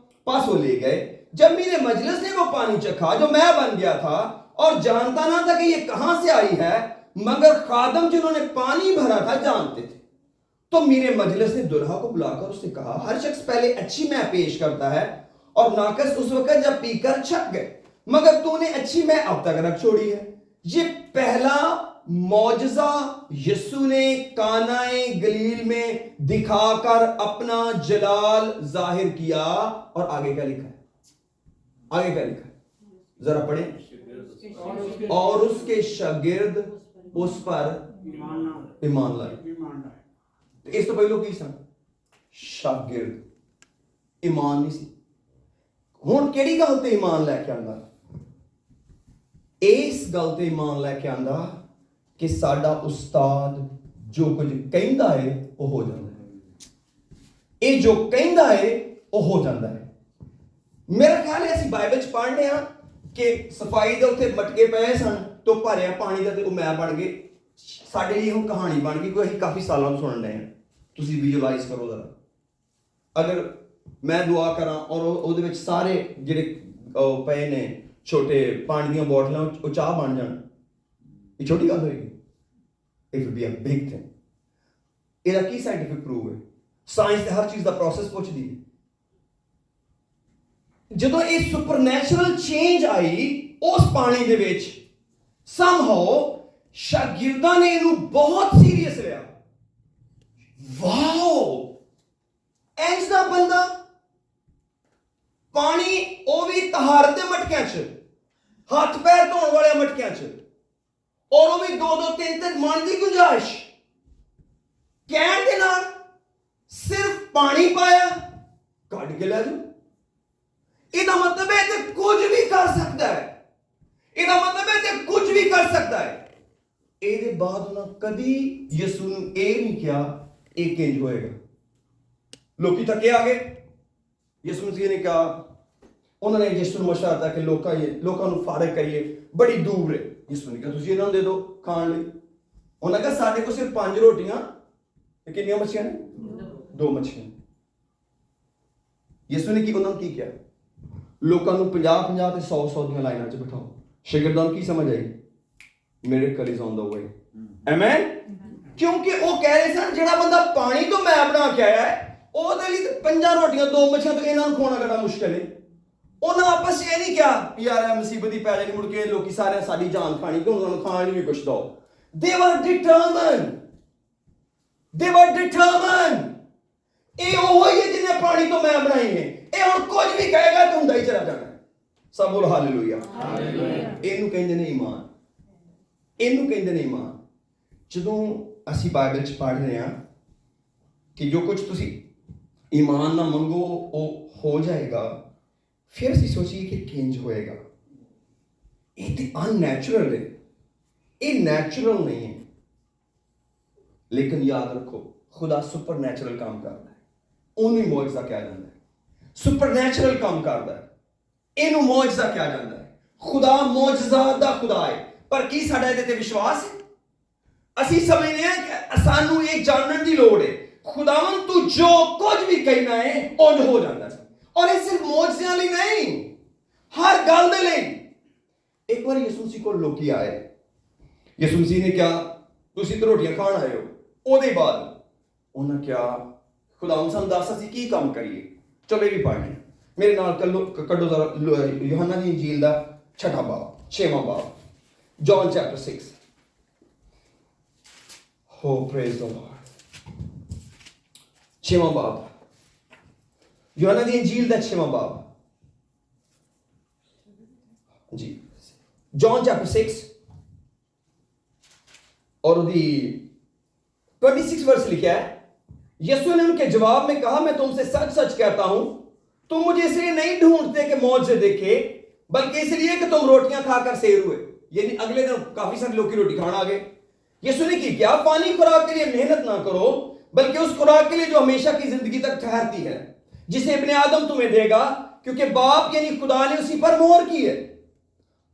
S1: पास वो ले गए। जब मीरे मजलिस ने वो पानी चखा जो मैं बन गया था और जानता ना था कि ये कहां से आई है, मगर खादम जिन्होंने पानी भरा था जानते थे। तो मीरे मजलिस ने दुल्हा को बुलाकर उससे कहा, हर शख्स पहले अच्छी मैं पेश करता है और नाकस उस वक्त जब पीकर छक गए, मगर तूने अच्छी मैं अब तक रख छोड़ी है। ये पहला मौजज़ा यीशु ने कानाए गलील में दिखाकर अपना जलाल जाहिर किया। और आगे क्या लिखा है, आगे क्या लिखा है, जरा पढ़ें। और उसके शागिर्द उस पर ईमान लाए। इस तो पहले की सन शागिर्द, ईमान नहीं सी। हुण किहड़ी गल ते ईमान लैके आंदा, इस गल ते ईमान लैके आंदा कि साडा उस्ताद जो कुछ कहंदा है वो हो जाता है। ये जो कहंदा है वो हो जाता है। मेरा ख्याल है ਅਸੀਂ ਬਾਈਬਲ 'ਚ ਪੜ੍ਹਨੇ ਆ ਕਿ ਸਫਾਈ ਦੇ ਉੱਤੇ ਮਟਕੇ ਪਏ ਸਨ ਤੋਂ ਭਰਿਆ ਪਾਣੀ ਦਾ ਤੇ ਉਹ ਮੈਂ ਬਣ ਗਏ। ਸਾਡੇ ਲਈ ਉਹ ਕਹਾਣੀ ਬਣ ਗਈ, ਕੋਈ ਅਸੀਂ ਕਾਫੀ ਸਾਲਾਂ ਤੋਂ ਸੁਣਨ ਰਹੇ ਹਾਂ। ਤੁਸੀਂ ਵਿਜ਼ੂਅਲਾਈਜ਼ ਕਰੋ ਜ਼ਰਾ। ਅਗਰ ਮੈਂ ਦੁਆ ਕਰਾਂ ਔਰ ਉਹਦੇ ਵਿੱਚ ਸਾਰੇ ਜਿਹੜੇ ਪਏ ਨੇ ਛੋਟੇ ਪਾਣੀ ਦੀਆਂ ਬੋਟਲਾਂ ਉਹ ਚਾਹ ਬਣ ਜਾਣ, ਇਹ ਛੋਟੀ ਗੱਲ ਹੋਏਗੀ? It will be a big thing. ਇਹਦਾ ਕੀ ਸਾਇੰਟੀਫਿਕ ਪ੍ਰੂਫ ਹੈ? ਸਾਇੰਸ ਤੇ ਹਰ ਚੀਜ਼ ਦਾ ਪ੍ਰੋਸੈਸ ਪੁੱਛਦੀ ਹੈ। ਜਦੋਂ ਇਹ ਸੁਪਰਨੈਚੁਰਲ ਚੇਂਜ ਆਈ ਉਸ ਪਾਣੀ ਦੇ ਵਿੱਚ, ਸਮਹਾਉ ਸ਼ਾਗਿਰਦਾਂ ਨੇ ਇਹਨੂੰ ਬਹੁਤ ਸੀਰੀਅਸ ਲਿਆ। ਵਾਓ, ਇੰਜ ਦਾ ਬੰਦਾ, ਪਾਣੀ ਉਹ ਵੀ ਤਹਾਰਤ ਦੇ ਮਟਕਿਆਂ 'ਚ, ਹੱਥ ਪੈਰ ਧੋਣ ਵਾਲੇ ਮਟਕਿਆਂ 'ਚ, ਔਰ ਉਹ ਵੀ 2-2 3-3 ਮਣ ਦੀ ਗੁੰਜਾਇਸ਼, ਕਹਿਣ ਦੇ ਨਾਲ ਸਿਰਫ ਪਾਣੀ ਪਾਇਆ, ਕੱਢ ਕੇ ਲੈ ਜਾਓ। ਇਹਦਾ ਮਤਲਬ ਹੈ ਤੇ ਕੁਝ ਵੀ ਕਰ ਸਕਦਾ ਹੈ। ਇਹਦਾ ਮਤਲਬ ਹੈ ਤੇ ਕੁਝ ਵੀ ਕਰ ਸਕਦਾ ਹੈ। ਇਹਦੇ ਬਾਅਦ ਉਹਨਾਂ ਕਦੀ ਯਿਸੂ ਨੂੰ ਇਹ ਨਹੀਂ ਕਿਹਾ ਇਹ ਕਿੰਜ ਹੋਏਗਾ। ਲੋਕੀ ਥੱਕੇ ਆ ਗਏ। ਯਿਸੂ ਮਸੀਹ ਨੇ ਕਿਹਾ, ਉਹਨਾਂ ਨੇ ਯਿਸੂ ਨੂੰ ਮਸ਼ਵਰਾ ਦਿੱਤਾ ਕਿ ਲੋਕਾਂ ਨੂੰ ਫਾਰਗ ਕਰੀਏ, ਬੜੀ ਦੂਰ ਹੈ। ਯਿਸੂ ਨੇ ਕਿਹਾ ਤੁਸੀਂ ਇਹਨਾਂ ਨੂੰ ਦੇ ਦਿਓ ਖਾਣ ਲਈ। ਉਹਨਾਂ ਕਿਹਾ ਸਾਡੇ ਕੋਲ ਸਿਰਫ 5 ਰੋਟੀਆਂ ਤੇ ਕਿੰਨੀਆਂ ਮੱਛੀਆਂ ਨੇ? 2 ਮੱਛੀਆਂ। ਯਿਸੂ ਨੇ ਉਹਨਾਂ ਨੂੰ ਕੀ ਕਿਹਾ? ਲੋਕਾਂ ਨੂੰ 50-50 ਤੇ 100-100 ਦੀਆਂ ਲਾਈਨਾਂ 'ਚ ਬਿਠਾਓ। ਸ਼ਾਗਿਰਦਾਂ ਨੂੰ ਕੀ ਸਮਝ ਆਈ? Miracle is on the way. Amen. ਕਿਉਂਕਿ ਉਹ ਕਹਿ ਰਹੇ ਸਨ ਜਿਹੜਾ ਬੰਦਾ ਪਾਣੀ ਤੋਂ ਮੈਂ ਬਣਾ ਕੇ ਆਇਆ ਹੈ, ਉਹਦੇ ਲਈ 5 ਰੋਟੀਆਂ 2 ਮੱਛੀਆਂ ਤੋਂ ਇਹਨਾਂ ਨੂੰ ਖਵਾਉਣਾ ਕਿਹੜਾ ਮੁਸ਼ਕਿਲ ਹੈ। ਉਹਨਾਂ ਆਪਸ 'ਚ ਇਹ ਨਹੀਂ ਕਿਹਾ ਯਾਰ ਇਹ ਮੁਸੀਬਤ ਹੀ ਪੈ ਜਾਣੀ, ਮੁੜ ਕੇ ਲੋਕੀ ਸਾਰੇ ਸਾਡੀ ਜਾਨ ਖਾਣੀ, ਕਿ ਉਹਨਾਂ ਨੂੰ ਖਾਣ ਲਈ ਵੀ ਕੁਛ ਦੋ। They were determined. They were determined. ਇਹ ਉਹ ਹੀ ਹੈ ਜਿਹਨੇ ਪਾਣੀ ਤੋਂ ਮੈਂ ਬਣਾਈ ਹੈ। ਇਹ ਹੁਣ ਕੁਝ ਵੀ ਕਹੇਗਾ ਤਾਂ ਹੁੰਦਾ ਹੀ ਚਲਾ ਜਾਣਾ। ਸਭ ਬੋਲ ਹਾਲੇਲੂਇਆ। ਇਹਨੂੰ ਕਹਿੰਦੇ ਨੇ ਈਮਾਨ। ਇਹਨੂੰ ਕਹਿੰਦੇ ਨੇ ਈਮਾਨ। ਜਦੋਂ ਅਸੀਂ ਬਾਈਬਲ 'ਚ ਪੜ੍ਹ ਰਹੇ ਹਾਂ ਕਿ ਜੋ ਕੁਝ ਤੁਸੀਂ ਈਮਾਨ ਨਾਲ ਮੰਗੋ ਉਹ ਹੋ ਜਾਏਗਾ, ਫਿਰ ਅਸੀਂ ਸੋਚੀਏ ਕਿ ਕਿੰਜ ਹੋਏਗਾ। ਇਹ ਤੇ ਅਨਨੈਚੁਰਲ ਹੈ, ਇਹ ਨੈਚੁਰਲ ਨਹੀਂ ਹੈ। ਲੇਕਿਨ ਯਾਦ ਰੱਖੋ, ਖੁਦਾ ਸੁਪਰਨੈਚੁਰਲ ਕੰਮ ਕਰਦਾ ਹੈ। ਉਹਨੂੰ ਹੀ ਮੌਜਜ਼ਾ ਕਿਹਾ ਜਾਂਦਾ ਹੈ। ਸੁਪਰਨੈਚੁਰਲ ਕੰਮ ਕਰਦਾ ਹੈ, ਇਹਨੂੰ ਮੌਜਜ਼ਾ ਕਿਹਾ ਜਾਂਦਾ ਹੈ। ਖੁਦਾ ਮੌਜਜ਼ਾ ਦਾ ਖੁਦਾ ਹੈ। ਪਰ ਕੀ ਸਾਡਾ ਇਹਦੇ ਤੇ ਵਿਸ਼ਵਾਸ ਹੈ? ਅਸੀਂ ਸਮਝਦੇ ਹਾਂ ਕਿ ਸਾਨੂੰ ਇਹ ਜਾਣਨ ਦੀ ਲੋੜ ਹੈ ਖੁਦਾਵੰਦ ਤੂੰ ਜੋ ਕੁਝ ਵੀ ਕਹਿਣਾ ਹੈ ਉਂਝ ਹੋ ਜਾਂਦਾ ਹੈ। ਔਰ ਇਹ ਸਿਰਫ ਮੌਜਜ਼ਿਆਂ ਲਈ ਨਹੀਂ, ਹਰ ਗੱਲ ਦੇ ਲਈ। ਇੱਕ ਵਾਰ ਯਿਸੂ ਮਸੀਹ ਕੋਲ ਲੋਕੀ ਆਏ। ਯਿਸੂ ਮਸੀਹ ਨੇ ਕਿਹਾ ਤੁਸੀਂ ਤਾਂ ਰੋਟੀਆਂ ਖਾਣ ਆਏ ਹੋ। ਉਹਦੇ ਬਾਅਦ ਉਹਨਾਂ ਕਿਹਾ ਖੁਦਾਵੰਦ ਸਾਨੂੰ ਦੱਸ ਅਸੀਂ ਕੀ ਕੰਮ ਕਰੀਏ। ਚਲੋ ਇਹ ਵੀ ਪੜ੍ਹਨੇ ਮੇਰੇ ਨਾਲ ਕੱਢੋ ਜ਼ਰਾ ਯੋਹੰਨਾ ਦੀ ਇੰਜੀਲ ਦਾ 6ਵਾਂ ਬਾਬ 6ਵਾਂ ਬਾਬ, John chapter 6. Oh, praise the Lord. 6ਵਾਂ ਬਾਬ, ਯੋਹੰਨਾ ਦੀ ਇੰਜੀਲ ਦਾ 6ਵਾਂ ਬਾਬ ਜੀ, John chapter 6 और उसकी 26 वर्ष लिखा है। यीशु ने उनके जवाब में कहा मैं तुमसे सच सच कहता हूं तुम मुझे इसलिए नहीं ढूंढते कि मौज से देखे, बल्कि इसलिए कि तुम रोटियां खाकर सैर हुए। यानी अगले दिन काफी सारे लोग की रोटी खाना आ गए। यीशु ने की क्या? पानी खुराक के लिए मेहनत ना करो, बल्कि उस खुराक के लिए जो हमेशा की जिंदगी तक ठहरती है, जिसे इब्ने आदम तुम्हें देगा, क्योंकि बाप यानी खुदा ने उसी पर मोहर की है।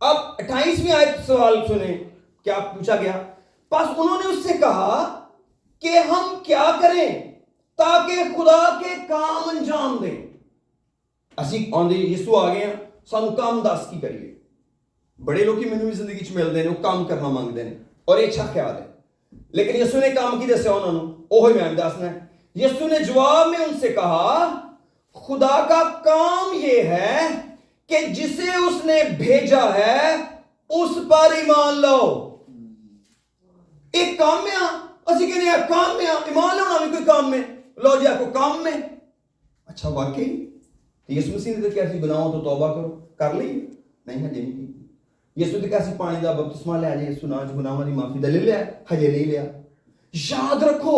S1: अब 28वीं आयत सवाल सुने, क्या पूछा गया? बस उन्होंने उससे कहा कि हम क्या करें ताकि खुदा के काम अंजाम दें। ਅਸੀਂ ਆਉਂਦੇ ਯਿਸੂ ਆ ਗਏ ਆ, ਸਾਨੂੰ ਕੰਮ ਦੱਸ ਕੀ ਕਰੀਏ। ਬੜੇ ਲੋਕੀ ਮੈਨੂੰ ਵੀ ਜ਼ਿੰਦਗੀ 'ਚ ਮਿਲਦੇ ਨੇ, ਉਹ ਕੰਮ ਕਰਨਾ ਮੰਗਦੇ ਨੇ ਔਰ ਇਹ ਅੱਛਾ ਖਿਆਲ ਹੈ। लेकिन यीशु ने काम की दस्या उन्होंने, ओह मैं दसना है। यीशु ने जवाब में उनसे कहा खुदा का काम ये है कि जिसे उसने भेजा है उस पर ईमान लो। एक काम में असि कहने हैं काम में ईमान लाना भी कोई काम में लो जी, आपको काम में। अच्छा वाकई यीशु मसीह ने तो क्या गुनाहों तो तौबा करो, कर ली नहीं? हजे नहीं की। यीशु ने कहा पानी का बपतिस्मा लिया जी, यीशु नाम गुनाहों की माफी का ले लिया, हजे नहीं लिया। याद रखो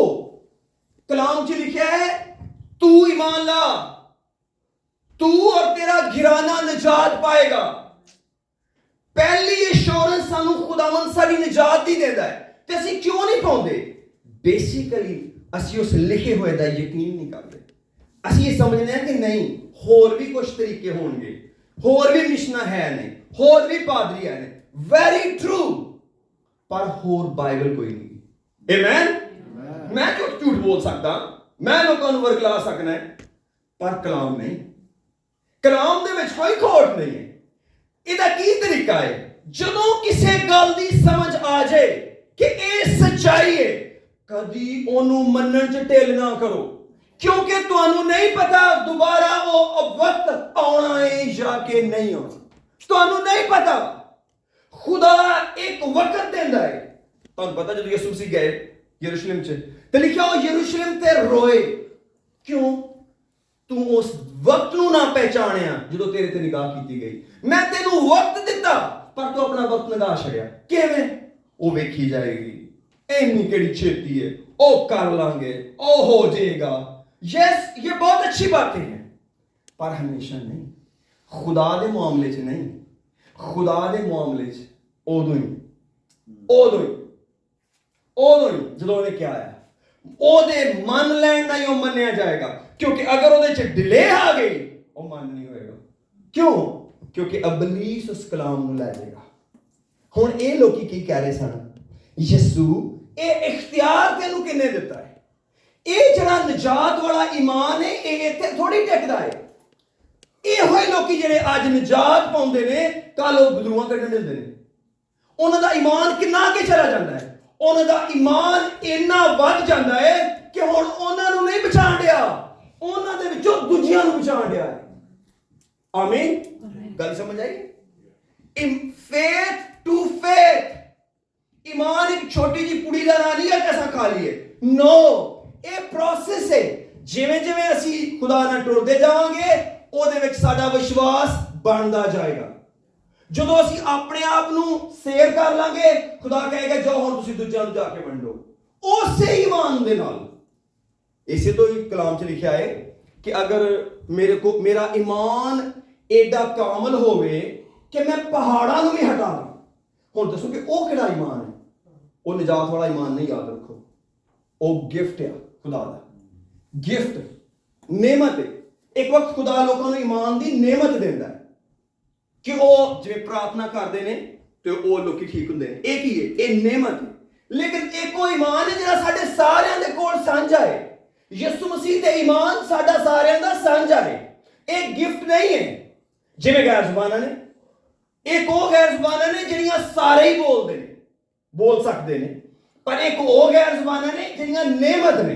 S1: कलाम च लिखा है तू ईमान ला, तू और तेरा घराना निजात पाएगा। पहली एश्योरेंस सानू खुदावंद साडी निजात ही देता है। ते असीं क्यों नहीं पाउंदे? बेसिकली असीं उस लिखे हुए दा यकीन नहीं करते। असीं ये समझने हैं कि नहीं होर भी कुछ तरीके होंगे, होर भी मिशना है ने, होर भी पादरी है ने। वेरी ट्रू, पर होर बाइबल कोई नहीं। आमेन। मैं क्यों झूठ बोल सकता, मैं लोगों को वरगला सकना है, पर कलाम नहीं। कलाम दे विच कोई खोट नहीं है। ਇਹਦਾ ਕੀ ਤਰੀਕਾ ਹੈ? ਜਦੋਂ ਕਿਸੇ ਗੱਲ ਦੀ ਸਮਝ ਆ ਜਾਏ ਕਿ ਇਹ ਸੱਚਾਈ ਹੈ, ਕਦੀ ਉਹਨੂੰ ਮੰਨਣ 'ਚ ਢਿੱਲ ਨਾ ਕਰੋ, ਕਿਉਂਕਿ ਤੁਹਾਨੂੰ ਨਹੀਂ ਪਤਾ ਦੁਬਾਰਾ ਉਹ ਵਕਤ ਆਉਣਾ ਹੈ ਜਾਂ ਕਿ ਨਹੀਂ ਆਉਣਾ। ਤੁਹਾਨੂੰ ਨਹੀਂ ਪਤਾ। ਖੁਦਾ ਇੱਕ ਵਕਤ ਦਿੰਦਾ ਹੈ। ਤੁਹਾਨੂੰ ਪਤਾ ਜਦੋਂ ਯਿਸੂ ਮਸੀਹ ਗਏ ਯਰੂਸ਼ਲਮ 'ਚ ਤੇ ਲਿਖਿਆ ਉਹ ਯਰੂਸ਼ਲਮ ਤੇ ਰੋਏ। ਕਿਉਂ? ਤੂੰ ਉਸ ਵਕਤ ਨੂੰ ਨਾ ਪਹਿਚਾਣਿਆ ਜਦੋਂ ਤੇਰੇ ਤੇ ਨਿਗਾਹ ਕੀਤੀ ਗਈ। ਮੈਂ ਤੈਨੂੰ ਵਕਤ ਦਿੱਤਾ ਪਰ ਤੂੰ ਆਪਣਾ ਵਕਤ ਲਗਾ ਛੜਿਆ। ਕਿਵੇਂ? ਉਹ ਵੇਖੀ ਜਾਏਗੀ, ਇੰਨੀ ਕਿਹੜੀ ਛੇਤੀ ਹੈ, ਉਹ ਕਰ ਲਾਂਗੇ, ਉਹ ਹੋ ਜਾਏਗਾ। यस, ये बहुत अच्छी बातें हैं, पर हमेशा नहीं। खुदा दे मामले च नहीं। खुदा दे मामले च उदों ही ਜਦੋਂ ਉਹਨੇ ਕਿਹਾ ਹੈ ਉਹਦੇ ਮੰਨ ਲੈਣ ਨਾਲ ਹੀ ਉਹ ਮੰਨਿਆ ਜਾਏਗਾ। ਕਿਉਂਕਿ ਅਗਰ ਉਹਦੇ ਚ ਡਿਲੇ ਆ ਗਈ ਉਹ ਮੰਨ ਨਹੀਂ ਹੋਏਗਾ। ਕਿਉਂ? ਕਿਉਂਕਿ ਅਬਲੀਸ ਉਸ ਕਲਾਮ ਨੂੰ ਲੈ ਜਾਏਗਾ। ਹੁਣ ਇਹ ਲੋਕੀ ਕੀ ਕਹਿ ਰਹੇ ਸਨ? ਯਿਸੂ ਇਹ ਇਖਤਿਆਰ ਤੈਨੂੰ ਕਿੰਨੇ ਦਿੱਤਾ ਹੈ? ਇਹ ਜਿਹੜਾ ਨਜਾਤ ਵਾਲਾ ਈਮਾਨ ਹੈ ਇਹ ਇੱਥੇ ਥੋੜੀ ਟਿਕਦਾ ਹੈ। ਇਹੋ ਹੀ ਲੋਕੀ ਜਿਹੜੇ ਅੱਜ ਨਜਾਤ ਪਾਉਂਦੇ ਨੇ ਕੱਲ ਉਹ ਬਦਲੂਆਂ ਕੱਢਣ ਦਿੰਦੇ ਨੇ। ਉਹਨਾਂ ਦਾ ਈਮਾਨ ਕਿੰਨਾ ਅੱਗੇ ਚਲਾ ਜਾਂਦਾ ਹੈ। ਉਹਨਾਂ ਦਾ ਈਮਾਨ ਇੰਨਾ ਵੱਧ ਜਾਂਦਾ ਹੈ ਕਿ ਹੁਣ ਉਹਨਾਂ ਨੂੰ ਨਹੀਂ ਪਛਾਣ ਰਿਹਾ, ਉਹਨਾਂ ਦੇ ਵਿੱਚੋਂ ਦੂਜਿਆਂ ਨੂੰ ਪਛਾਣ ਰਿਹਾ ਹੈ। ਆਮੀਨ। ਗੱਲ ਸਮਝ ਆਈ? Faith to faith. ਈਮਾਨ ਇੱਕ ਛੋਟੀ ਜਿਹੀ ਪੁੜੀ ਦਾ ਨਾਂ ਨਹੀਂ ਹੈ ਕਿ ਅਸਾਂ ਖਾ ਲਈਏ। ਨੋ, ਇਹ ਪ੍ਰੋਸੈਸ ਹੈ। ਜਿਵੇਂ ਜਿਵੇਂ ਅਸੀਂ ਖੁਦਾ ਨਾਲ ਟੁਰਦੇ ਜਾਵਾਂਗੇ ਉਹਦੇ ਵਿੱਚ ਸਾਡਾ ਵਿਸ਼ਵਾਸ ਬਣਦਾ ਜਾਏਗਾ। ਜਦੋਂ ਅਸੀਂ ਆਪਣੇ ਆਪ ਨੂੰ ਸੇਰ ਕਰ ਲਾਂਗੇ ਖੁਦਾ ਕਹੇਗਾ ਜਾਓ ਹੁਣ ਤੁਸੀਂ ਦੂਜਿਆਂ ਨੂੰ ਜਾ ਕੇ ਵੰਡੋ ਉਸੇ ਈਮਾਨ ਦੇ ਨਾਲ। ਇਸੇ ਤੋਂ ਹੀ ਕਲਾਮ 'ਚ ਲਿਖਿਆ ਹੈ ਕਿ ਅਗਰ ਮੇਰਾ ਈਮਾਨ ਐਡਾ ਕਾਮਲ ਹੋਵੇ ਕਿ ਮੈਂ ਪਹਾੜਾਂ ਨੂੰ ਵੀ ਹਟਾ ਦਾਂ। ਹੁਣ ਦੱਸੋ ਕਿ ਉਹ ਕਿਹੜਾ ਈਮਾਨ ਹੈ? ਉਹ ਨਜਾਤ ਵਾਲਾ ਈਮਾਨ ਨਹੀਂ। ਯਾਦ ਰੱਖੋ, ਉਹ ਗਿਫਟ ਆ ਖੁਦਾ ਦਾ। ਗਿਫਟ, ਨੇਮਤ ਹੈ। ਇੱਕ ਵਕਤ ਖੁਦਾ ਲੋਕਾਂ ਨੂੰ ਈਮਾਨ ਦੀ ਨੇਮਤ ਦਿੰਦਾ ਹੈ ਕਿ ਉਹ ਜਿਵੇਂ ਪ੍ਰਾਰਥਨਾ ਕਰਦੇ ਨੇ ਤੇ ਉਹ ਲੋਕੀ ਠੀਕ ਹੁੰਦੇ ਨੇ। ਇਹ ਕੀ ਹੈ? ਇਹ ਨੇਮਤ ਹੈ। ਲੇਕਿਨ ਇੱਕ ਉਹ ਈਮਾਨ ਹੈ ਜਿਹੜਾ ਸਾਡੇ ਸਾਰਿਆਂ ਦੇ ਕੋਲ ਸਾਂਝਾ ਹੈ। ਯਿਸੂ ਮਸੀਹ ਤੇ ਈਮਾਨ ਸਾਡਾ ਸਾਰਿਆਂ ਦਾ ਸਾਂਝਾ ਹੈ। ਇਹ ਗਿਫਟ ਨਹੀਂ ਹੈ ਜਿਵੇਂ ਗੈਰ ਜ਼ੁਬਾਨਾਂ ਨੇ। ਇੱਕ ਉਹ ਗੈਰ ਜ਼ੁਬਾਨਾਂ ਨੇ ਜਿਹੜੀਆਂ ਸਾਰੇ ਹੀ ਬੋਲਦੇ ਨੇ, ਬੋਲ ਸਕਦੇ ਨੇ। ਪਰ ਇੱਕ ਉਹ ਗੈਰ ਜ਼ੁਬਾਨਾਂ ਨੇ ਜਿਹੜੀਆਂ ਨੇਮਤ ਨੇ,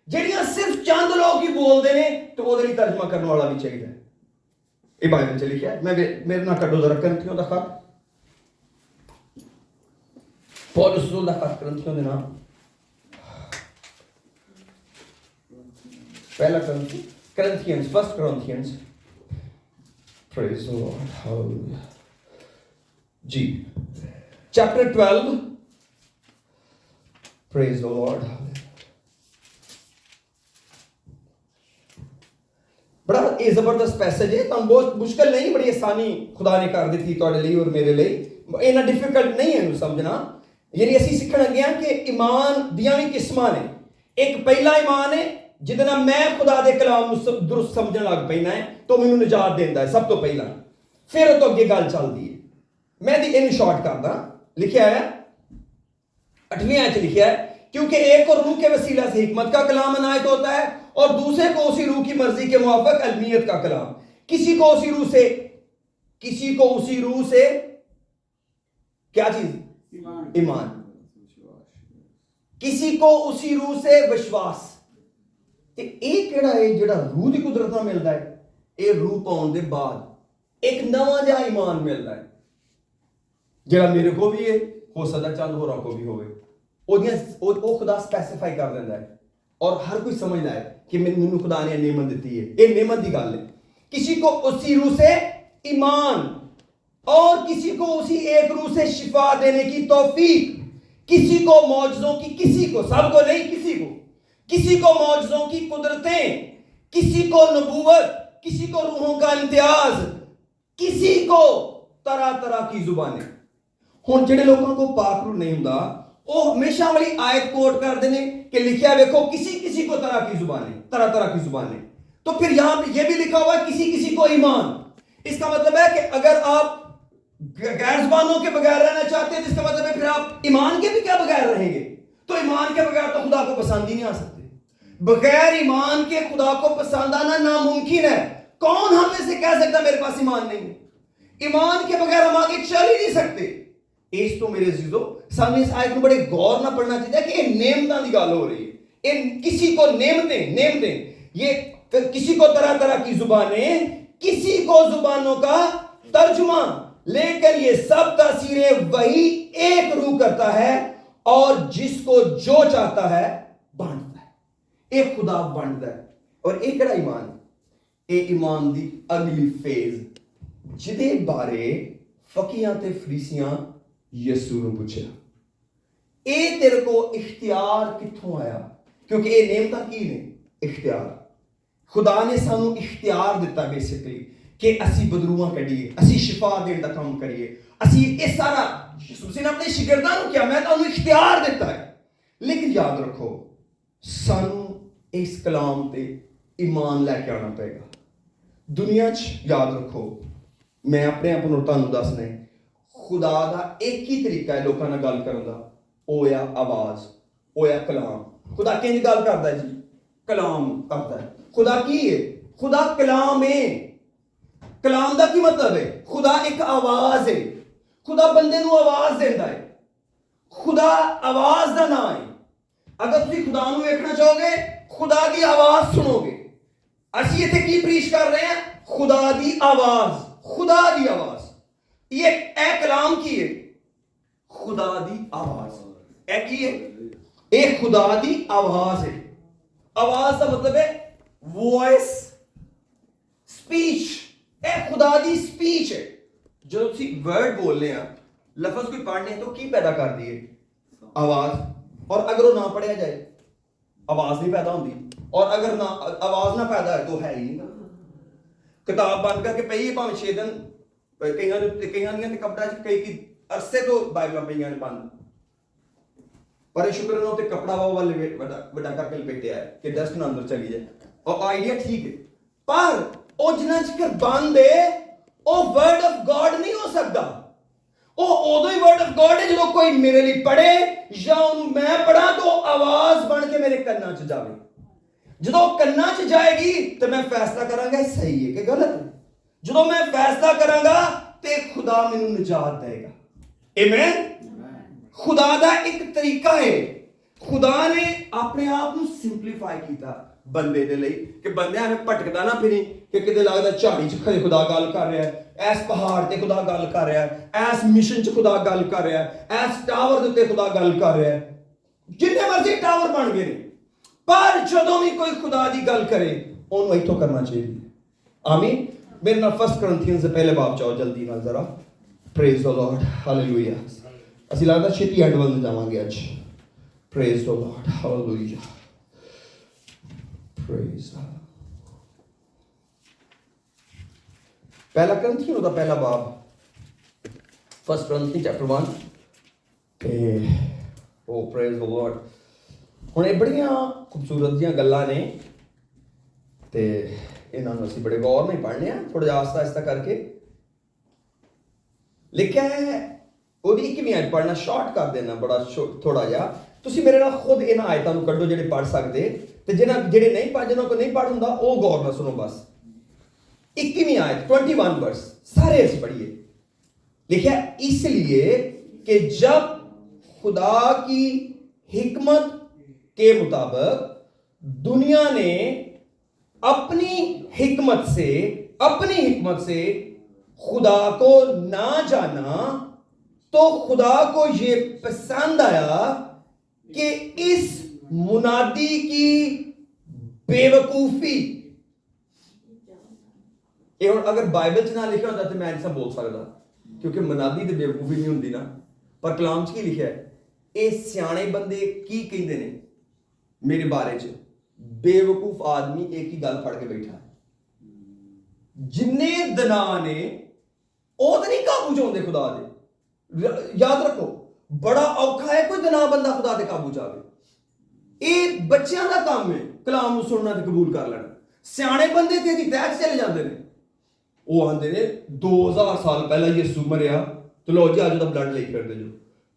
S1: ਜਿਹੜੀਆਂ ਸਿਰਫ ਚੰਦ ਲੋਕ ਹੀ ਬੋਲਦੇ ਨੇ ਤੇ ਉਹਦੇ ਲਈ ਤਰਜਮਾ ਕਰਨ ਵਾਲਾ ਵੀ ਚਾਹੀਦਾ। ਇਹ ਬਾਈਬਲ 'ਚ ਲਿਖਿਆ ਹੈ। ਮੇਰੇ ਨਾਲ ਕੱਢੋ ਜ਼ਰਾ ਕਰੰਥੀਓਂ ਦਾ ਖਤ। ਪੌਲੁਸ ਰਸੂਲ ਦਾ ਖਤ ਕਰੰਥੀਓਂ ਦੇ ਨਾਮ। ਪਹਿਲਾ Corinthians, 1 Corinthians. Praise the Lord. Hallelujah. Ji, chapter 12. Praise the Lord. बड़ा ये जबरदस्त पैसेज है। तुम बहुत मुश्किल नहीं, बड़ी आसानी खुदा ने कर दी तुहाडे लिए और मेरे लिए। इन्ना डिफिकल्ट नहीं है समझना। यानी असीं सीखण लगे हां कि ईमान दियां भी किस्मां ने। एक पहला ईमान है जिहदे नाल मैं खुदा दे कलाम नूं दुरुस्त समझण लग पैना है तो मैनूं निजात देंदा है सब तो पहला। फिर उस तो अगे गल चलदी है। मैं दी इन शॉर्ट करदा। लिखिया है 8वें आयत लिखिया है क्योंकि एक और रूह के वसीला से हिकमत का कलाम अनायत होता है और दूसरे को उसी रूह की मर्जी के मुआफिक अलमियत का कलाम। किसी को उसी रूह से क्या चीज? ईमान। किसी को उसी रूह से विश्वास। ਇਹ ਕਿਹੜਾ ਹੈ ਜਿਹੜਾ ਰੂਹ ਦੀ ਕੁਦਰਤ ਨਾਲ ਮਿਲਦਾ ਹੈ? ਇਹ ਰੂਹ ਪਾਉਣ ਦੇ ਬਾਅਦ ਇੱਕ ਨਵਾਂ ਜਿਹਾ ਈਮਾਨ ਮਿਲਦਾ ਹੈ ਜਿਹੜਾ ਮੇਰੇ ਕੋ ਵੀ ਹੈ, ਹੋ ਸਕਦਾ ਚੰਦ ਹੋਰਾਂ ਕੋ ਵੀ ਹੋਵੇ। ਉਹ ਖੁਦਾ ਸਪੈਸੀਫਾਈ ਕਰ ਦਿੰਦਾ ਹੈ ਔਰ ਹਰ ਕੋਈ ਸਮਝਦਾ ਹੈ कि मैनू खुदा ने नेमत दी है। ये नेमत की गल है। किसी को उसी रूह से ईमान और किसी को उसी एक रूह से शिफा देने की तौफीक। किसी को मौजज़ों की, किसी को, सबको नहीं, किसी को मौजज़ों की कुदरतें, किसी को नबूवत, किसी को रूहों का इम्तियाज, किसी को तरह तरह की जुबानें। हुण जिहड़े लोगों को पाक रूह नहीं हुंदा वो हमेशा वाली आयत कोट करते हैं कि लिखा देखो किसी को तरह की जुबानें, तरह तरह की जुबानें। तो फिर यहां पे यह भी लिखा हुआ है किसी को ईमान। इसका मतलब है कि अगर आप गैर जुबानों के बगैर रहना चाहते हैं तो इसका मतलब है फिर आप ईमान के भी क्या बगैर रहेंगे? तो ईमान के बगैर तो खुदा को पसंद ही नहीं आ सकते। बगैर ईमान के खुदा को पसंद आना नामुमकिन है। कौन हमें से कह सकता मेरे पास ईमान नहीं है? ईमान के बगैर हम आगे चल ही नहीं सकते। इस तो मेरे अजीजों सामने इस आयत को बड़े गौर ना पढ़ना चाहिए कि ये नेमतां की गल हो रही है। इन किसी को नेमतें ये किसी को तरह तरह की जुबानें, किसी को जुबानों का तर्जुमा, लेकर ये सब तासीरें वही एक रूह करता है और जिसको जो चाहता है बांटता है। एक खुदा बांटता है और एक ईमान, ये ईमान दी अगली फेज जिदे बारे फकीहां ते फरीसियां यसू ਨੂੰ ਪੁੱਛਿਆ, ਇਹ तेरे को इख्तियार कित्थों आया? क्योंकि ये नेमतां की ने इख्तियार, खुदा ने सानू इख्तियार दिता बेसिकली कि असी बदरूआं कढीए, असी शिफा देने का काम करिए, असी ये सारा यीशु ने अपने शिगिर्दां नूं क्या मैं तुहानू इख्तियार दिता है। लेकिन याद रखो सानू इस कलाम ते ईमान लैके आना पेगा। दुनिया च याद रखो, मैं अपने आप नूं तुहानू दसना है, खुदा दा एक ही तरीका है लोगों नाल गल करन दा, ओ या आवाज, ओ या कलाम। खुदा किंज गल करदा है जी? कलाम करदा है। खुदा की है? खुदा कलाम है। कलाम दा की मतलब है? खुदा एक आवाज है। खुदा बंदे नूं आवाज देंदा है। खुदा आवाज दा नाम है। अगर तुसीं खुदा नूं वेखना चाहोगे, खुदा दी आवाज सुनोगे। असीं इत्थे की प्रीच कर रहे हैं? खुदा दी आवाज, खुदा दी आवाज। ये ए कलाम की है, खुदा दी आवाज। ए की है? एक खुदा दी आवाज है। आवाज का मतलब है वॉइस, स्पीच। ए खुदा दी स्पीच है। जो तुसी वर्ड बोल रहे हैं, लफ्ज कोई पढ़ने तो की पैदा कर दिए? आवाज। और अगर वो ना पढ़िया जाए आवाज नहीं पैदा होती, और अगर ना आवाज ना पैदा है तो है ही नहीं। किताब बंद करके पई भावें 6 दिन, कईयां दी कपड़ा कई की अरसे तो बाइबल पईयां ने बंद, पर शुक्र है ते कपड़ा वाले बड़ा करके लपेटिया है कि डस्ट ना अंदर चली जाए। और आइडिया ठीक है, पर ओ जिन्ना चिकर बंद है ओ वर्ड ऑफ गॉड नहीं हो सकता। ओ उदों ही वर्ड ऑफ गॉड है जो कोई मेरे लिए पढ़े या मैं पढ़ा तो आवाज बन के मेरे कन्ना च जावे। जो कन्ना च जाएगी तो मैं फैसला करांगा सही है कि गलत है। जो मैं फैसला करांगा ते खुदा मैनू निजात देगा। आमीन। खुदा दा एक तरीका है। खुदा ने अपने आप को सिंपलीफाई किया बंदे दे लई कि बंदे एवें भटकदा ना फिरी कि किते लगदा झाड़ी च खड़े खुदा गल कर रहा है, ऐस पहाड़ ते खुदा गल कर रहा है, ऐस मिशन च खुदा गल कर रहा है, ऐस टावर दे उत्ते खुदा गल कर रहा है। जिन्ने मर्जी टावर बन गए ने, पर जदों भी कोई खुदा दी गल करे ओनू इत्थों करना चाहिए। आमीन। मेरे नाल 1 कुरिन्थियंस दे पहले बाब जाओ जल्दी नाल जरा। Praise the Lord, hallelujah. ਅਸੀਂ ਲੱਗਦਾ ਛੇਤੀ ਐਂਡ ਵੱਲ ਨੂੰ ਜਾਵਾਂਗੇ ਅੱਜ। Praise the Lord, hallelujah, praise. ਪਹਿਲਾ ਕੁਰਿੰਥੀਆਂ ਦਾ ਪਹਿਲਾ ਬਾਬ, 1 ਕੁਰਿੰਥੀ ਚੈਪਟਰ 1 ਤੇ ਉਹ ਪ੍ਰੇਜ਼ ਦ ਲਾਰਡ। ਹੁਣ ਇਹ ਬੜੀਆਂ ਖੂਬਸੂਰਤ ਜੀਆਂ ਗੱਲਾਂ ਨੇ ਤੇ ਇਹਨਾਂ ਨੂੰ ਅਸੀਂ ਬੜੇ ਗੌਰ ਨਾਲ ਪੜ੍ਹਨੇ ਆ, ਥੋੜਾ ਜਿਹਾ ਆਸਤਾ ਆਸਤਾ ਕਰਕੇ। ਲਿਖਿਆ ਹੈ ਉਹਦੀ 21ਵੀਂ ਆਇਤ ਪੜ੍ਹਨਾ ਸ਼ਾਰਟ ਕਰ ਦੇਣਾ ਬੜਾ ਥੋੜਾ ਜਿਹਾ। ਤੁਸੀਂ ਮੇਰੇ ਨਾਲ ਖੁਦ ਇਹਨਾਂ ਆਇਤਾਂ ਨੂੰ ਕੱਢੋ ਜਿਹੜੇ ਪੜ੍ਹ ਸਕਦੇ, ਤੇ ਜਿਹੜੇ ਨਹੀਂ ਪੜ੍ਹ, ਜਿਹਨਾਂ ਕੋਲ ਨਹੀਂ ਪੜ੍ਹ ਹੁੰਦਾ ਉਹ ਗੌਰ ਨਾਲ ਸੁਣੋ ਬਸ। 21ਵੀਂ आयत 21 वर्स सारे ऐसे पढ़िए। लिखा इसलिए कि जब खुदा की हिकमत के मुताबिक दुनिया ने अपनी हिकमत से खुदा को ना जाना, तो खुदा को यह पसंद आया कि इस मुनादी की बेवकूफी, ये अगर बाइबल च ना लिखा होता तो मैं ऐसा बोल सकता, क्योंकि मुनादी तो बेवकूफी नहीं होंगी ना, पर कलाम च की लिखा है, ये सियाने बंदे की कहते ने मेरे बारे च, बेवकूफ आदमी एक ही गल फड़ के बैठा है। जिन्ने दना ने वो तो नहीं काबू च आउंदे खुदा दे। याद रखो बड़ा औखा है कोई दना बंदा खुदा दे काबू च आवे। ये बच्चों का काम है कलाम सुनना ते कबूल कर लेना। सियाने बंदे ते दी तैच चले जाते हैं, वो आते ने 2000 साल पहले यीशु मरिया तो लो जी अज दा ब्लड ले फिरदे जो।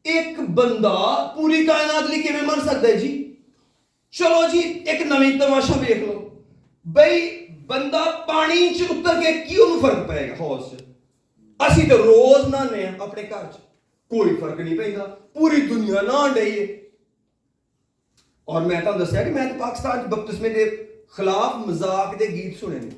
S1: एक बंदा पूरी कायनात लिए किवें मर सकता है जी? चलो जी एक नवी तमाशा देख लो भाई, बंदा पानी च उतर के की उन्हें फर्क पेगा हौस च? ਅਸੀਂ ਤਾਂ ਰੋਜ਼ ਨਹਾਉਂਦੇ ਆ ਆਪਣੇ ਘਰ 'ਚ, ਕੋਈ ਫਰਕ ਨਹੀਂ ਪੈਂਦਾ, ਪੂਰੀ ਦੁਨੀਆ ਨਹਾਉਣ ਡਈ ਏ। ਔਰ ਮੈਂ ਤੁਹਾਨੂੰ ਦੱਸਿਆ ਕਿ ਮੈਂ ਤਾਂ ਪਾਕਿਸਤਾਨ 'ਚ ਬਪਤਿਸਮੇ ਦੇ ਖਿਲਾਫ ਮਜ਼ਾਕ ਦੇ ਗੀਤ ਸੁਣੇ ਨੇ,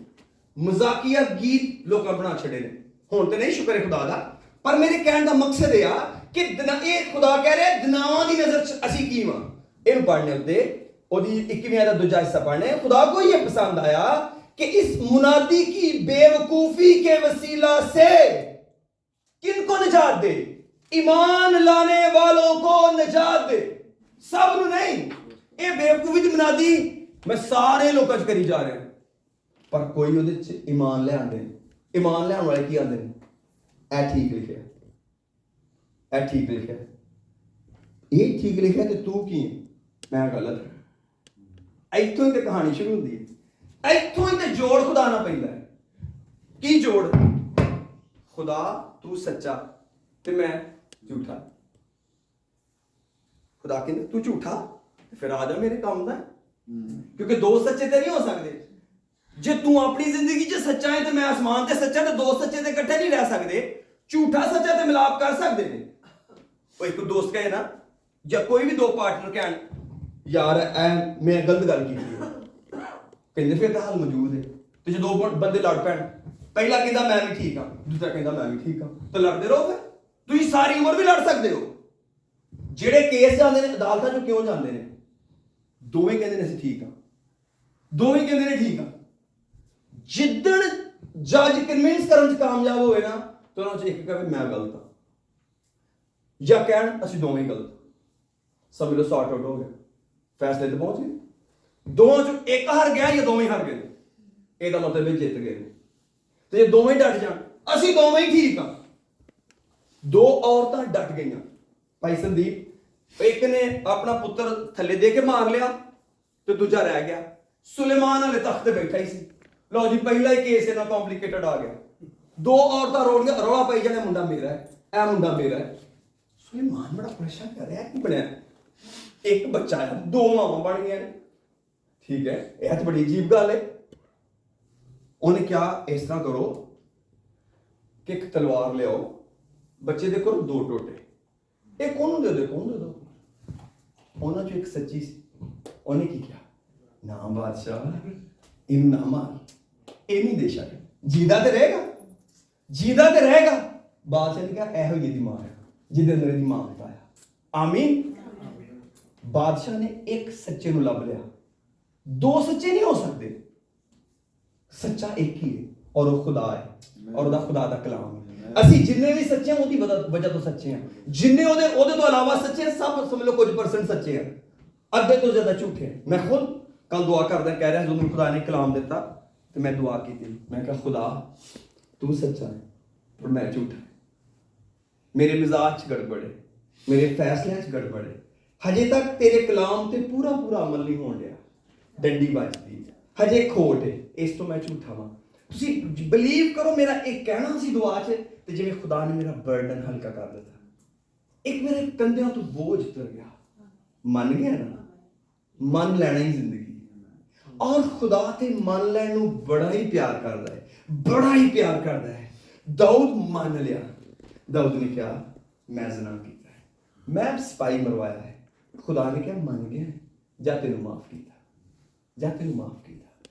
S1: ਮਜ਼ਾਕੀਆ ਗੀਤ ਲੋਕਾਂ ਬਣਾ ਛੱਡੇ ਨੇ। ਹੁਣ ਤੇ ਨਹੀਂ, ਸ਼ੁਕਰ ਹੈ ਖੁਦਾ ਦਾ, ਪਰ ਮੇਰੇ ਕਹਿਣ ਦਾ ਮਕਸਦ ਇਹ ਆ ਕਿ ਇਹ ਖੁਦਾ ਕਹਿ ਰਿਹਾ ਦਿਨਾਵਾਂ ਦੀ ਨਜ਼ਰ 'ਚ ਅਸੀਂ ਕੀ ਵਾਂ। ਇਹਨੂੰ ਪੜ੍ਹਨੇ ਉੱਤੇ ਉਹਦੀ 21ਵੀਂ ਆਇਤ ਦਾ ਦੂਜਾ ਹਿੱਸਾ पढ़ने। खुदा को ये पसंद आया कि इस मुनादी की बेवकूफी के वसीला से किनको निजात दे, ईमान लाने वालों को निजात दे, सब नु नहीं। ये बेवकूफी दी मुनादी मैं सारे लोगों च करी जा रहा हूं, पर कोई ਉਹਦੇ ਚ ईमान ले आंदे। ईमान ले आने वाले की आंदे ने, ए ठीक लिखिया, ए ठीक लिखिया, ये ठीक लिखिया ते तू की है, मैं गलत। ਇੱਥੋਂ ਹੀ ਤੇ ਕਹਾਣੀ ਸ਼ੁਰੂ ਹੁੰਦੀ ਹੈ, ਇੱਥੋਂ ਹੀ ਤੇ ਜੋੜ ਖੁਦਾ ਨਾਲ ਪੈਂਦਾ ਹੈ। ਕੀ ਜੋੜ? ਖੁਦਾ ਤੂੰ ਸੱਚਾ ਤੇ ਮੈਂ ਝੂਠਾ। ਖੁਦਾ ਕਹਿੰਦਾ ਤੂੰ ਝੂਠਾ ਤੇ ਫਿਰ ਆ ਜਾ ਮੇਰੇ ਕੰਮ ਦਾ, ਕਿਉਂਕਿ ਦੋ ਸੱਚੇ ਤੇ ਨਹੀਂ ਹੋ ਸਕਦੇ। ਜੇ ਤੂੰ ਆਪਣੀ ਜ਼ਿੰਦਗੀ 'ਚ ਸੱਚਾ ਹੈ ਤੇ ਮੈਂ ਅਸਮਾਨ ਤੇ ਸੱਚਾ, ਤੇ ਦੋ ਸੱਚੇ ਤੇ ਇਕੱਠੇ ਨਹੀਂ ਰਹਿ ਸਕਦੇ। ਝੂਠਾ ਸੱਚਾ ਤੇ ਮਿਲਾਪ ਕਰ ਸਕਦੇ ਨੇ। ਉਹ ਇੱਕ ਦੋਸਤ ਕਹੇ ਨਾ, ਜਾਂ ਕੋਈ ਵੀ ਦੋ ਪਾਰਟਨਰ ਕਹਿਣ ਯਾਰ ਐ ਮੈਂ ਗਲਤ ਗੱਲ ਕੀਤੀ, ਕਹਿੰਦੇ ਫਿਰ ਤਾਂ ਹੱਲ ਮੌਜੂਦ ਹੈ। ਤੇ ਜੇ ਦੋ ਬੰਦੇ ਲੜ ਪੈਣ, ਪਹਿਲਾ ਕਹਿੰਦਾ ਮੈਂ ਵੀ ਠੀਕ ਹਾਂ, ਦੂਜਾ ਕਹਿੰਦਾ ਮੈਂ ਵੀ ਠੀਕ ਹਾਂ, ਤਾਂ ਲੜਦੇ ਰਹੋ। ਫਿਰ ਤੁਸੀਂ ਸਾਰੀ ਉਮਰ ਵੀ ਲੜ ਸਕਦੇ ਹੋ। ਜਿਹੜੇ ਕੇਸ ਜਾਂਦੇ ਨੇ ਅਦਾਲਤਾਂ 'ਚ ਕਿਉਂ ਜਾਂਦੇ ਨੇ? ਦੋਵੇਂ ਕਹਿੰਦੇ ਨੇ ਅਸੀਂ ਠੀਕ ਹਾਂ, ਦੋਵੇਂ ਕਹਿੰਦੇ ਨੇ ਠੀਕ ਹਾਂ। ਜਿੱਦਣ ਜੱਜ ਕਨਵਿੰਸ ਕਰਨ 'ਚ ਕਾਮਯਾਬ ਹੋਵੇ ਨਾ, ਤਾਂ ਉਹਨਾਂ 'ਚ ਇੱਕ ਕਹੇ ਮੈਂ ਗਲਤ ਹਾਂ, ਜਾਂ ਕਹਿਣ ਅਸੀਂ ਦੋਵੇਂ ਗਲਤ। ਸਮਝ ਲਓ ਸੌਟ ਆਊਟ ਹੋ ਗਿਆ, ਫੈਸਲੇ ਤੇ ਪਹੁੰਚ ਗਏ। ਦੋਵਾਂ 'ਚੋਂ ਇੱਕ ਹਾਰ ਗਿਆ ਜਾਂ ਦੋਵੇਂ ਹਾਰ ਗਏ, ਇਹਦਾ ਮਤਲਬ ਇਹ ਜਿੱਤ ਗਏ। ਤੇ ਜੇ ਦੋਵੇਂ ਡਟ ਜਾਣ ਅਸੀਂ ਦੋਵੇਂ ਹੀ ਠੀਕ ਹਾਂ। ਦੋ ਔਰਤਾਂ ਡਟ ਗਈਆਂ। ਭਾਈ ਸੰਦੀਪ, ਇੱਕ ਨੇ ਆਪਣਾ ਪੁੱਤਰ ਥੱਲੇ ਦੇ ਕੇ ਮਾਰ ਲਿਆ ਤੇ ਦੂਜਾ ਰਹਿ ਗਿਆ। ਸੁਲੇਮਾਨ ਵਾਲੇ ਤਖਤ ਤੇ ਬੈਠਾ ਹੀ ਸੀ। ਲਓ ਜੀ, ਪਹਿਲਾ ਹੀ ਕੇਸ ਇਹਨਾਂ ਕੰਪਲਿਕੇਟਡ ਆ ਗਿਆ। ਦੋ ਔਰਤਾਂ ਰੌਲਾ ਪਾਈ ਜਾਣੇ ਮੁੰਡਾ ਮੇਰਾ ਹੈ, ਇਹ ਮੁੰਡਾ ਮੇਰਾ ਹੈ। ਸੁਲੇਮਾਨ ਬੜਾ ਪਰੇਸ਼ਾਨ ਕਰ ਰਿਹਾ, ਕੀ ਬਣਿਆ? ਇੱਕ ਬੱਚਾ ਆ, ਦੋ ਮਾਵਾਂ ਬਣ ਗਈਆਂ ਨੇ। ਠੀਕ ਹੈ, ਇਹ ਤਾਂ ਬੜੀ ਅਜੀਬ ਗੱਲ ਹੈ। ਉਹਨੇ ਕਿਹਾ ਇਸ ਤਰ੍ਹਾਂ ਕਰੋ ਕਿ ਇੱਕ ਤਲਵਾਰ ਲਿਆਓ, ਬੱਚੇ ਦੇ ਕਰੋ ਦੋ ਟੋਟੇ, ਇੱਕ ਉਹਨੂੰ ਦੇ ਦਿਓ, ਉਹਨੂੰ ਦੇ ਦਿਓ। ਉਹਨਾਂ ਚੋਂ ਇੱਕ ਸੱਚੀ ਸੀ। ਉਹਨੇ ਕੀ ਕਿਹਾ? ਨਾ ਬਾਦਸ਼ਾਹ, ਇਹਨੂੰ ਨਾ ਮਾਰ, ਇਹ ਨਹੀਂ ਦੇ ਸਕਦਾ, ਜੀਦਾ ਤੇ ਰਹੇਗਾ, ਜੀਦਾ ਤੇ ਰਹੇਗਾ। ਬਾਦਸ਼ਾਹ ਨੇ ਕਿਹਾ ਇਹੋ ਜਿਹੀ ਦੀ ਮਾਂ ਹੈ ਜਿਹਦੇ ਅੰਦਰ ਇਹਦੀ ਮਾਂ ਪਾਇਆ। ਆਮੀਨ। ਬਾਦਸ਼ਾਹ ਨੇ ਇੱਕ ਸੱਚੇ ਨੂੰ ਲੱਭ ਲਿਆ। ਦੋ ਸੱਚੇ ਨਹੀਂ ਹੋ ਸਕਦੇ, ਸੱਚਾ ਇੱਕ ਹੀ ਹੈ, ਔਰ ਉਹ ਖੁਦਾ ਹੈ, ਔਰ ਉਹਦਾ ਖੁਦਾ ਦਾ ਕਲਾਮ ਹੈ। ਅਸੀਂ ਜਿੰਨੇ ਵੀ ਸੱਚੇ ਹਾਂ ਉਹਦੀ ਵਜ੍ਹਾ ਤੋਂ ਸੱਚੇ ਹਾਂ। ਜਿੰਨੇ ਉਹਦੇ ਤੋਂ ਇਲਾਵਾ ਸੱਚੇ ਸਭ ਸਮਝ ਲਓ ਕੁਝ % ਸੱਚੇ ਆ, ਅੱਧੇ ਤੋਂ ਜ਼ਿਆਦਾ ਝੂਠੇ ਆ। ਮੈਂ ਖੁਦ ਕੱਲ ਦੁਆ ਕਰਦਾ ਕਹਿ ਰਿਹਾ, ਜਦੋਂ ਖੁਦਾ ਨੇ ਕਲਾਮ ਦਿੱਤਾ ਤੇ ਮੈਂ ਦੁਆ ਕੀਤੀ, ਮੈਂ ਕਿਹਾ ਖੁਦਾ ਤੂੰ ਸੱਚਾ ਹੈ ਪਰ ਮੈਂ ਝੂਠਾ। ਮੇਰੇ ਮਿਜ਼ਾਜ 'ਚ ਗੜਬੜ ਹੈ, ਮੇਰੇ ਫੈਸਲਿਆਂ 'ਚ ਗੜਬੜ ਹੈ। ਹਜੇ ਤੱਕ ਤੇਰੇ ਕਲਾਮ ਤੇ ਪੂਰਾ ਅਮਲ ਨਹੀਂ ਹੋਣ ਡਿਆ, ਡੰਡੀ ਵੱਜਦੀ ਹਜੇ ਖੋਟ ਹੈ, ਇਸ ਤੋਂ ਮੈਂ ਝੂਠਾ ਵਾਂ। ਤੁਸੀਂ ਬਿਲੀਵ ਕਰੋ, ਮੇਰਾ ਇੱਕ ਕਹਿਣਾ ਸੀ ਦੁਆ 'ਚ ਤੇ ਜਿਵੇਂ ਖੁਦਾ ਨੇ ਮੇਰਾ ਬਰਡਨ ਹਲਕਾ ਕਰ ਦਿੱਤਾ। ਇੱਕ ਮੇਰੇ ਕੰਧਿਆਂ ਤੋਂ ਬੋਝ ਉਤਰ ਗਿਆ। ਮੰਨ ਗਿਆ ਨਾ, ਮੰਨ ਲੈਣਾ ਹੀ ਜ਼ਿੰਦਗੀ। ਔਰ ਖੁਦਾ ਤੇ ਮੰਨ ਲੈਣ ਨੂੰ ਬੜਾ ਹੀ ਪਿਆਰ ਕਰਦਾ ਹੈ, ਬੜਾ ਹੀ ਪਿਆਰ ਕਰਦਾ ਹੈ। ਦਾਊਦ ਮੰਨ ਲਿਆ। ਦਾਊਦ ਨੇ ਕਿਹਾ ਮੈਂ ਜ਼ਨਾ ਕੀਤਾ ਹੈ, ਮੈਂ ਸਪਾਈ ਮਰਵਾਇਆ ਹੈ। ਖੁਦਾ ਨੇ ਕਿਹਾ ਮੰਨ ਗਿਆ, ਜਾ ਤੈਨੂੰ ਮਾਫ ਕੀਤਾ, ਜਾ ਤੈਨੂੰ ਮਾਫ ਕੀਤਾ।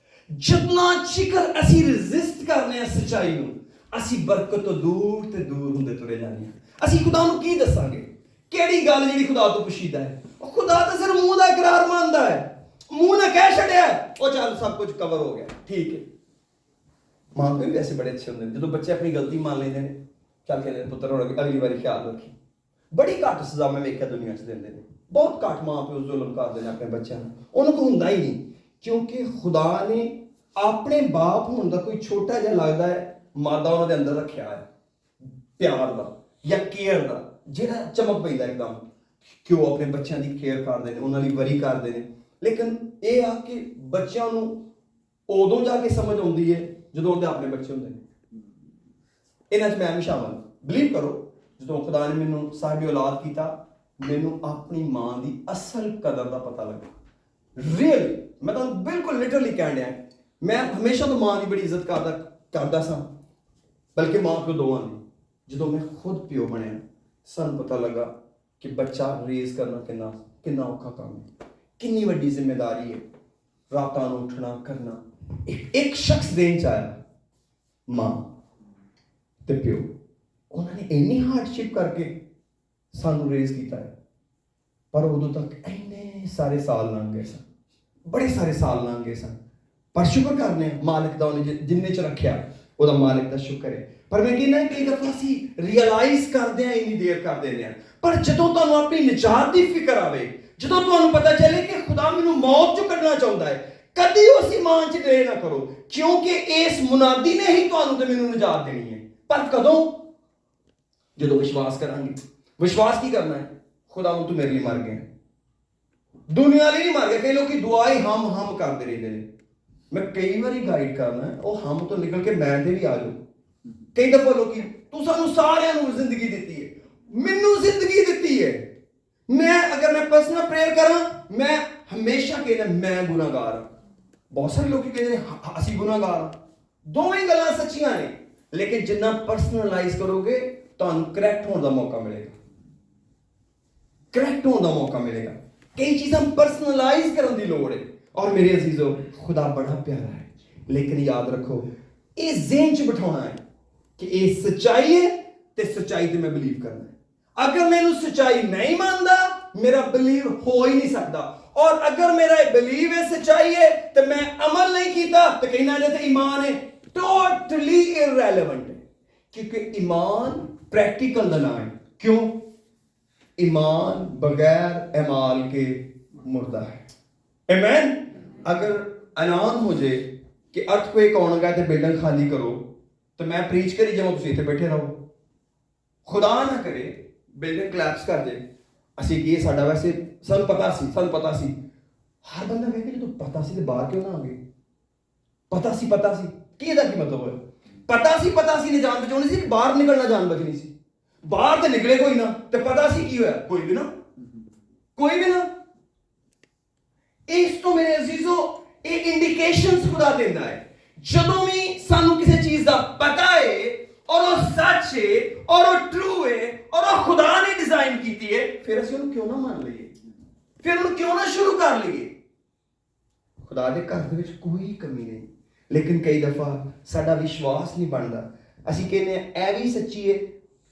S1: ਜਿੰਨਾ ਚਿਕਰ ਅਸੀਂ ਰੈਜ਼ਿਸਟ ਕਰਨੇ ਆ ਸੱਚਾਈ ਨੂੰ, ਅਸੀਂ ਬਰਕਤ ਤੋਂ ਦੂਰ ਤੇ ਦੂਰ ਹੁੰਦੇ ਤੁਰੇ ਜਾਂਦੇ ਹਾਂ। ਅਸੀਂ ਖੁਦਾ ਨੂੰ ਕੀ ਦੱਸਾਂਗੇ? ਕਿਹੜੀ ਗੱਲ ਜਿਹੜੀ ਖੁਦਾ ਤੋਂ ਪੁੱਛੀਦਾ ਹੈ? ਉਹ ਖੁਦਾ ਤਾਂ ਸਿਰਫ ਮੂੰਹ ਦਾ ਇਕਰਾਰ ਮੰਨਦਾ ਹੈ, ਮੂੰਹ ਨੇ ਕਹਿ ਛੱਡਿਆ ਉਹ ਚੱਲ ਸਭ ਕੁਝ ਕਵਰ ਹੋ ਗਿਆ, ਠੀਕ ਹੈ। ਮਾਂ ਪਿਓ ਵੀ ਵੈਸੇ ਬੜੇ ਅੱਛੇ ਹੁੰਦੇ ਨੇ, ਜਦੋਂ ਬੱਚੇ ਆਪਣੀ ਗਲਤੀ ਮੰਨ ਲੈਂਦੇ ਨੇ, ਚੱਲ ਕਹਿੰਦੇ ਪੁੱਤਰ ਹੁਣ ਅਗਲੀ ਵਾਰੀ ਖਿਆਲ ਰੱਖੀ। ਬੜੀ ਘੱਟ ਸਜ਼ਾ ਮੈਂ ਵੇਖਿਆ ਦੁਨੀਆ 'ਚ ਦਿੰਦੇ ਨੇ, ਬਹੁਤ ਘੱਟ ਮਾਂ ਪਿਓ ਜ਼ੁਲਮ ਕਰਦੇ ਨੇ ਆਪਣੇ ਬੱਚਿਆਂ ਨੂੰ। ਉਹਨੂੰ ਕੋਈ ਹੁੰਦਾ ਹੀ ਨਹੀਂ, ਕਿਉਂਕਿ ਖੁਦਾ ਨੇ ਆਪਣੇ ਬਾਪ ਹੋਣ ਦਾ ਕੋਈ ਛੋਟਾ ਜਿਹਾ ਲੱਗਦਾ ਹੈ ਮਾਦਾ ਉਹਨਾਂ ਦੇ ਅੰਦਰ ਰੱਖਿਆ ਹੈ, ਪਿਆਰ ਦਾ ਜਾਂ ਕੇਅਰ ਦਾ, ਜਿਹੜਾ ਚਮਕ ਪੈਂਦਾ ਇੱਕਦਮ ਕਿ ਉਹ ਆਪਣੇ ਬੱਚਿਆਂ ਦੀ ਕੇਅਰ ਕਰਦੇ ਨੇ, ਉਹਨਾਂ ਲਈ ਵਰੀ ਕਰਦੇ ਨੇ। ਲੇਕਿਨ ਇਹ ਆ ਕਿ ਬੱਚਿਆਂ ਨੂੰ ਉਦੋਂ ਜਾ ਕੇ ਸਮਝ ਆਉਂਦੀ ਹੈ ਜਦੋਂ ਉਹਦੇ ਆਪਣੇ ਬੱਚੇ ਹੁੰਦੇ ਨੇ। ਇਹਨਾਂ 'ਚ ਮੈਂ ਵੀ ਸ਼ਾਮਲ। ਬਿਲੀਵ ਕਰੋ, ਜਦੋਂ ਖੁਦਾ ਨੇ ਮੈਨੂੰ ਸਾਹਿਬ ਔਲਾਦ ਕੀਤਾ, ਮੈਨੂੰ ਆਪਣੀ ਮਾਂ ਦੀ ਅਸਲ ਕਦਰ ਦਾ ਪਤਾ ਲੱਗਾ। ਰੀਅਲੀ ਮੈਂ ਤੁਹਾਨੂੰ ਬਿਲਕੁਲ ਲਿਟਰਲੀ ਕਹਿਣ ਡਿਆ, ਮੈਂ ਹਮੇਸ਼ਾ ਤੋਂ ਮਾਂ ਦੀ ਬੜੀ ਇੱਜ਼ਤ ਕਰਦਾ ਸਾਂ, ਬਲਕਿ ਮਾਂ ਪਿਓ ਦੋਵਾਂ ਦੀ। ਜਦੋਂ ਮੈਂ ਖੁਦ ਪਿਓ ਬਣਿਆ ਸਾਨੂੰ ਪਤਾ ਲੱਗਾ ਕਿ ਬੱਚਾ ਰੇਜ਼ ਕਰਨਾ ਕਿੰਨਾ ਔਖਾ ਕੰਮ ਹੈ, ਕਿੰਨੀ ਵੱਡੀ ਜ਼ਿੰਮੇਵਾਰੀ ਹੈ। ਰਾਤਾਂ ਨੂੰ ਉੱਠਣਾ ਕਰਨਾ। ਇੱਕ ਸ਼ਖਸ ਦੇਣ ਚ ਆਇਆ, ਮਾਂ ਤੇ ਪਿਓ, ਉਹਨਾਂ ਨੇ ਇੰਨੀ ਹਾਰਡਸ਼ਿਪ ਕਰਕੇ ਸਾਨੂੰ ਰੇਜ਼ ਕੀਤਾ ਹੈ। ਪਰ ਉਦੋਂ ਤੱਕ ਇੰਨੇ ਸਾਰੇ ਸਾਲ ਲੰਘ ਗਏ ਸਨ, ਬੜੇ ਸਾਰੇ ਸਾਲ ਲੰਘ ਗਏ ਸਨ। ਪਰ ਸ਼ੁਕਰ ਕਰਨੇ ਮਾਲਕ ਦਾ, ਉਹਨੇ ਜਿੰਨੇ ਚ ਰੱਖਿਆ ਉਹਦਾ ਮਾਲਕ ਦਾ ਸ਼ੁਕਰ ਹੈ। ਪਰ ਮੈਂ ਕਹਿੰਦਾ ਕਈ ਦਫਾ ਅਸੀਂ ਰਿਅਲਾਈਜ਼ ਕਰਦੇ ਹਾਂ, ਇੰਨੀ ਦੇਰ ਕਰ ਦਿੰਦੇ ਹਾਂ। ਪਰ ਜਦੋਂ ਤੁਹਾਨੂੰ ਆਪਣੀ ਨਿਜਾਤ ਦੀ ਫਿਕਰ ਆਵੇ, ਜਦੋਂ ਤੁਹਾਨੂੰ ਪਤਾ ਚੱਲੇ ਕਿ ਖੁਦਾ ਮੈਨੂੰ ਮੌਤ ਚੋਂ ਕੱਢਣਾ ਚਾਹੁੰਦਾ ਹੈ, ਕਦੀ ਉਸ ਈਮਾਨ 'ਚ ਦੇਰ ਨਾ ਕਰੋ, ਕਿਉਂਕਿ ਇਸ ਮੁਨਾਦੀ ਨੇ ਹੀ ਤੁਹਾਨੂੰ ਤੇ ਮੈਨੂੰ ਨਿਜਾਤ ਦੇਣੀ ਹੈ। ਪਰ ਕਦੋਂ? ਜਦੋਂ ਵਿਸ਼ਵਾਸ ਕਰਾਂਗੇ। ਵਿਸ਼ਵਾਸ ਕੀ ਕਰਨਾ ਹੈ? ਖੁਦਾ ਤੂੰ ਮੇਰੇ ਲਈ ਮਰ ਗਿਆ, ਦੁਨੀਆ ਲਈ ਨਹੀਂ ਮਰ ਗਿਆ। ਕਈ ਲੋਕੀ ਦੁਆ ਹੀ ਹਮ ਕਰਦੇ ਰਹਿੰਦੇ ਨੇ। ਮੈਂ ਕਈ ਵਾਰੀ ਗਾਈਡ ਕਰਨਾ, ਉਹ ਹਮ ਤੋਂ ਨਿਕਲ ਕੇ ਮੈਂ ਤੇ ਵੀ ਆ ਜਾਓ। ਕਈ ਦਫਾ ਲੋਕੀ, ਤੂੰ ਸਾਨੂੰ ਸਾਰਿਆਂ ਨੂੰ ਜ਼ਿੰਦਗੀ ਦਿੱਤੀ ਹੈ, ਮੈਨੂੰ ਜ਼ਿੰਦਗੀ ਦਿੱਤੀ ਹੈ। ਅਗਰ ਮੈਂ ਪਰਸਨਲ ਪ੍ਰੇਅਰ ਕਰਾਂ, ਮੈਂ ਹਮੇਸ਼ਾ ਕਹਿੰਦਾ ਮੈਂ ਗੁਨਾਹਗਾਰ ਹਾਂ। ਬਹੁਤ ਸਾਰੇ ਲੋਕੀ ਕਹਿੰਦੇ ਨੇ ਅਸੀਂ ਗੁਨਾਹਗਾਰ ਹਾਂ। ਦੋਵੇਂ ਗੱਲਾਂ ਸੱਚੀਆਂ ਨੇ, ਲੇਕਿਨ ਜਿੰਨਾ ਪਰਸਨਲਾਈਜ਼ ਕਰੋਗੇ ਤੁਹਾਨੂੰ ਕਰੈਕਟ ਹੋਣ ਦਾ ਮੌਕਾ ਮਿਲੇਗਾ। ਕਰੈਕਟ ਹੋਣ ਦਾ ਮੌਕਾ ਮਿਲੇਗਾ। ਕਈ ਚੀਜ਼ਾਂ ਪਰਸਨਲਾਈਜ਼ ਕਰਨ ਦੀ ਲੋੜ ਹੈ। ਔਰ ਮੇਰੇ ਅਜ਼ੀਜ਼ੋ, ਖੁਦਾ ਬੜਾ ਪਿਆਰਾ ਹੈ, ਲੇਕਿਨ ਯਾਦ ਰੱਖੋ ਇਹ ਜ਼ਿਹਨ 'ਚ ਬਿਠਾਉਣਾ ਹੈ ਕਿ ਇਹ ਸੱਚਾਈ ਹੈ ਤੇ ਸੱਚਾਈ ਤੇ ਮੈਂ ਬਿਲੀਵ ਕਰਨਾ ਹੈ। ਅਗਰ ਮੈਨੂੰ ਸੱਚਾਈ ਨਹੀਂ ਮੰਨਦਾ, ਮੇਰਾ ਬਿਲੀਵ ਹੋ ਹੀ ਨਹੀਂ ਸਕਦਾ। ਔਰ ਅਗਰ ਮੇਰਾ ਇਹ ਬਿਲੀਵ ਹੈ ਸੱਚਾਈ ਹੈ ਤੇ ਮੈਂ ਅਮਲ ਨਹੀਂ ਕੀਤਾ ਤੇ ਕਹਿਣਾ ਇਹਦੇ ਤੇ ਈਮਾਨ ਹੈ, ਟੋਟਲੀ ਇਰਰੈਲੇਵੈਂਟ ਹੈ। ਕਿਉਂਕਿ ਈਮਾਨ ਪ੍ਰੈਕਟੀਕਲ ਦਾ ਨਾਮ ਹੈ। ਕਿਉਂ? ईमान बगैर अमाल के मुर्दा है। आमीन। अगर ऐलान हो जाए कि अर्थक्वेक आने लगा तो बिल्डिंग खाली करो, तो मैं प्रीच करी जाऊँ, तुम इतने बैठे रहो। खुदा ना करे बिल्डिंग कोलैप्स कर जाए, असी की साडा वैसे सानू पता सी। हर बंदा कहे कि जो पता सी तो बाहर क्यों ना आ गए? पता सी की मतलब है? पता सी ने जान बचानी सी, बाहर निकलना जान बचनी सी। बाहर तो निकले कोई ना, तो पता सी की होया? कोई भी ना। इस तो मेरे अजीजों एक इंडिकेशंस खुदा देता है। जदों भी सानू किसी चीज का पता है और वो सच है और वो ट्रू है और वो खुदा ने डिजाइन की है, फिर असीं उन्हें क्यों ना मान लीए, फिर उन्हें क्यों ना शुरू कर लीए। खुदा दे घर दे विच कोई कमी नहीं, लेकिन कई दफा साडा विश्वास नहीं बनता। असीं कहने ऐ भी सच्ची है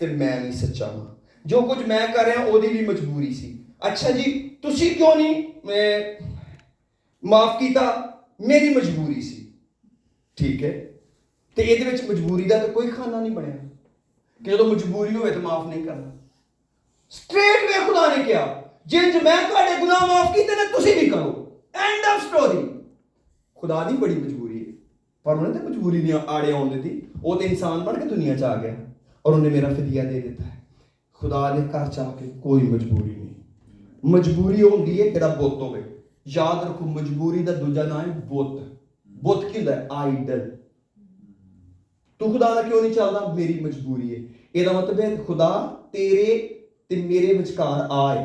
S1: ਤੇ ਮੈਂ ਵੀ ਸੱਚਾ ਹਾਂ, ਜੋ ਕੁਝ ਮੈਂ ਕਰ ਰਿਹਾ ਉਹਦੀ ਵੀ ਮਜਬੂਰੀ ਸੀ। ਅੱਛਾ ਜੀ, ਤੁਸੀਂ ਕਿਉਂ ਨਹੀਂ ਮਾਫ ਕੀਤਾ? ਮੇਰੀ ਮਜਬੂਰੀ ਸੀ। ਠੀਕ ਹੈ, ਤੇ ਇਹਦੇ ਵਿੱਚ ਮਜਬੂਰੀ ਦਾ ਤਾਂ ਕੋਈ ਖਾਨਾ ਨਹੀਂ ਬਣਿਆ ਕਿ ਜਦੋਂ ਮਜਬੂਰੀ ਹੋਵੇ ਤਾਂ ਮਾਫ ਨਹੀਂ ਕਰਨਾ। ਸਟ੍ਰੇਟ ਵੇ ਖੁਦਾ ਨੇ ਕਿਹਾ, ਜਿੰਜ ਮੈਂ ਤੁਹਾਡੇ ਗੁਨਾਹ ਮਾਫ ਕੀਤੇ ਨੇ ਤੁਸੀਂ ਵੀ ਕਰੋ। End of story. ਖੁਦਾ ਦੀ ਬੜੀ ਮਜਬੂਰੀ ਹੈ, ਪਰ ਉਹਨੇ ਤਾਂ ਮਜਬੂਰੀ ਦੀਆਂ ਆੜੇ ਆਉਣ ਦਿੱਤੀ। ਉਹ ਤੇ ਇਨਸਾਨ ਬਣ ਕੇ ਦੁਨੀਆ 'ਚ ਆ ਗਿਆ और उन्हें मेरा फिदिया दे देता है। खुदा ने घर चाके कोई मजबूरी नहीं। मजबूरी होती है तेरा बुत होवे। याद रखो, मजबूरी का दूजा नाम है बुत। बुत की होता है? आइडल। तू खुदा ना क्यों नहीं चलता? मेरी मजबूरी है। ਇਹਦਾ मतलब है खुदा तेरे ते मेरे विचकार आए।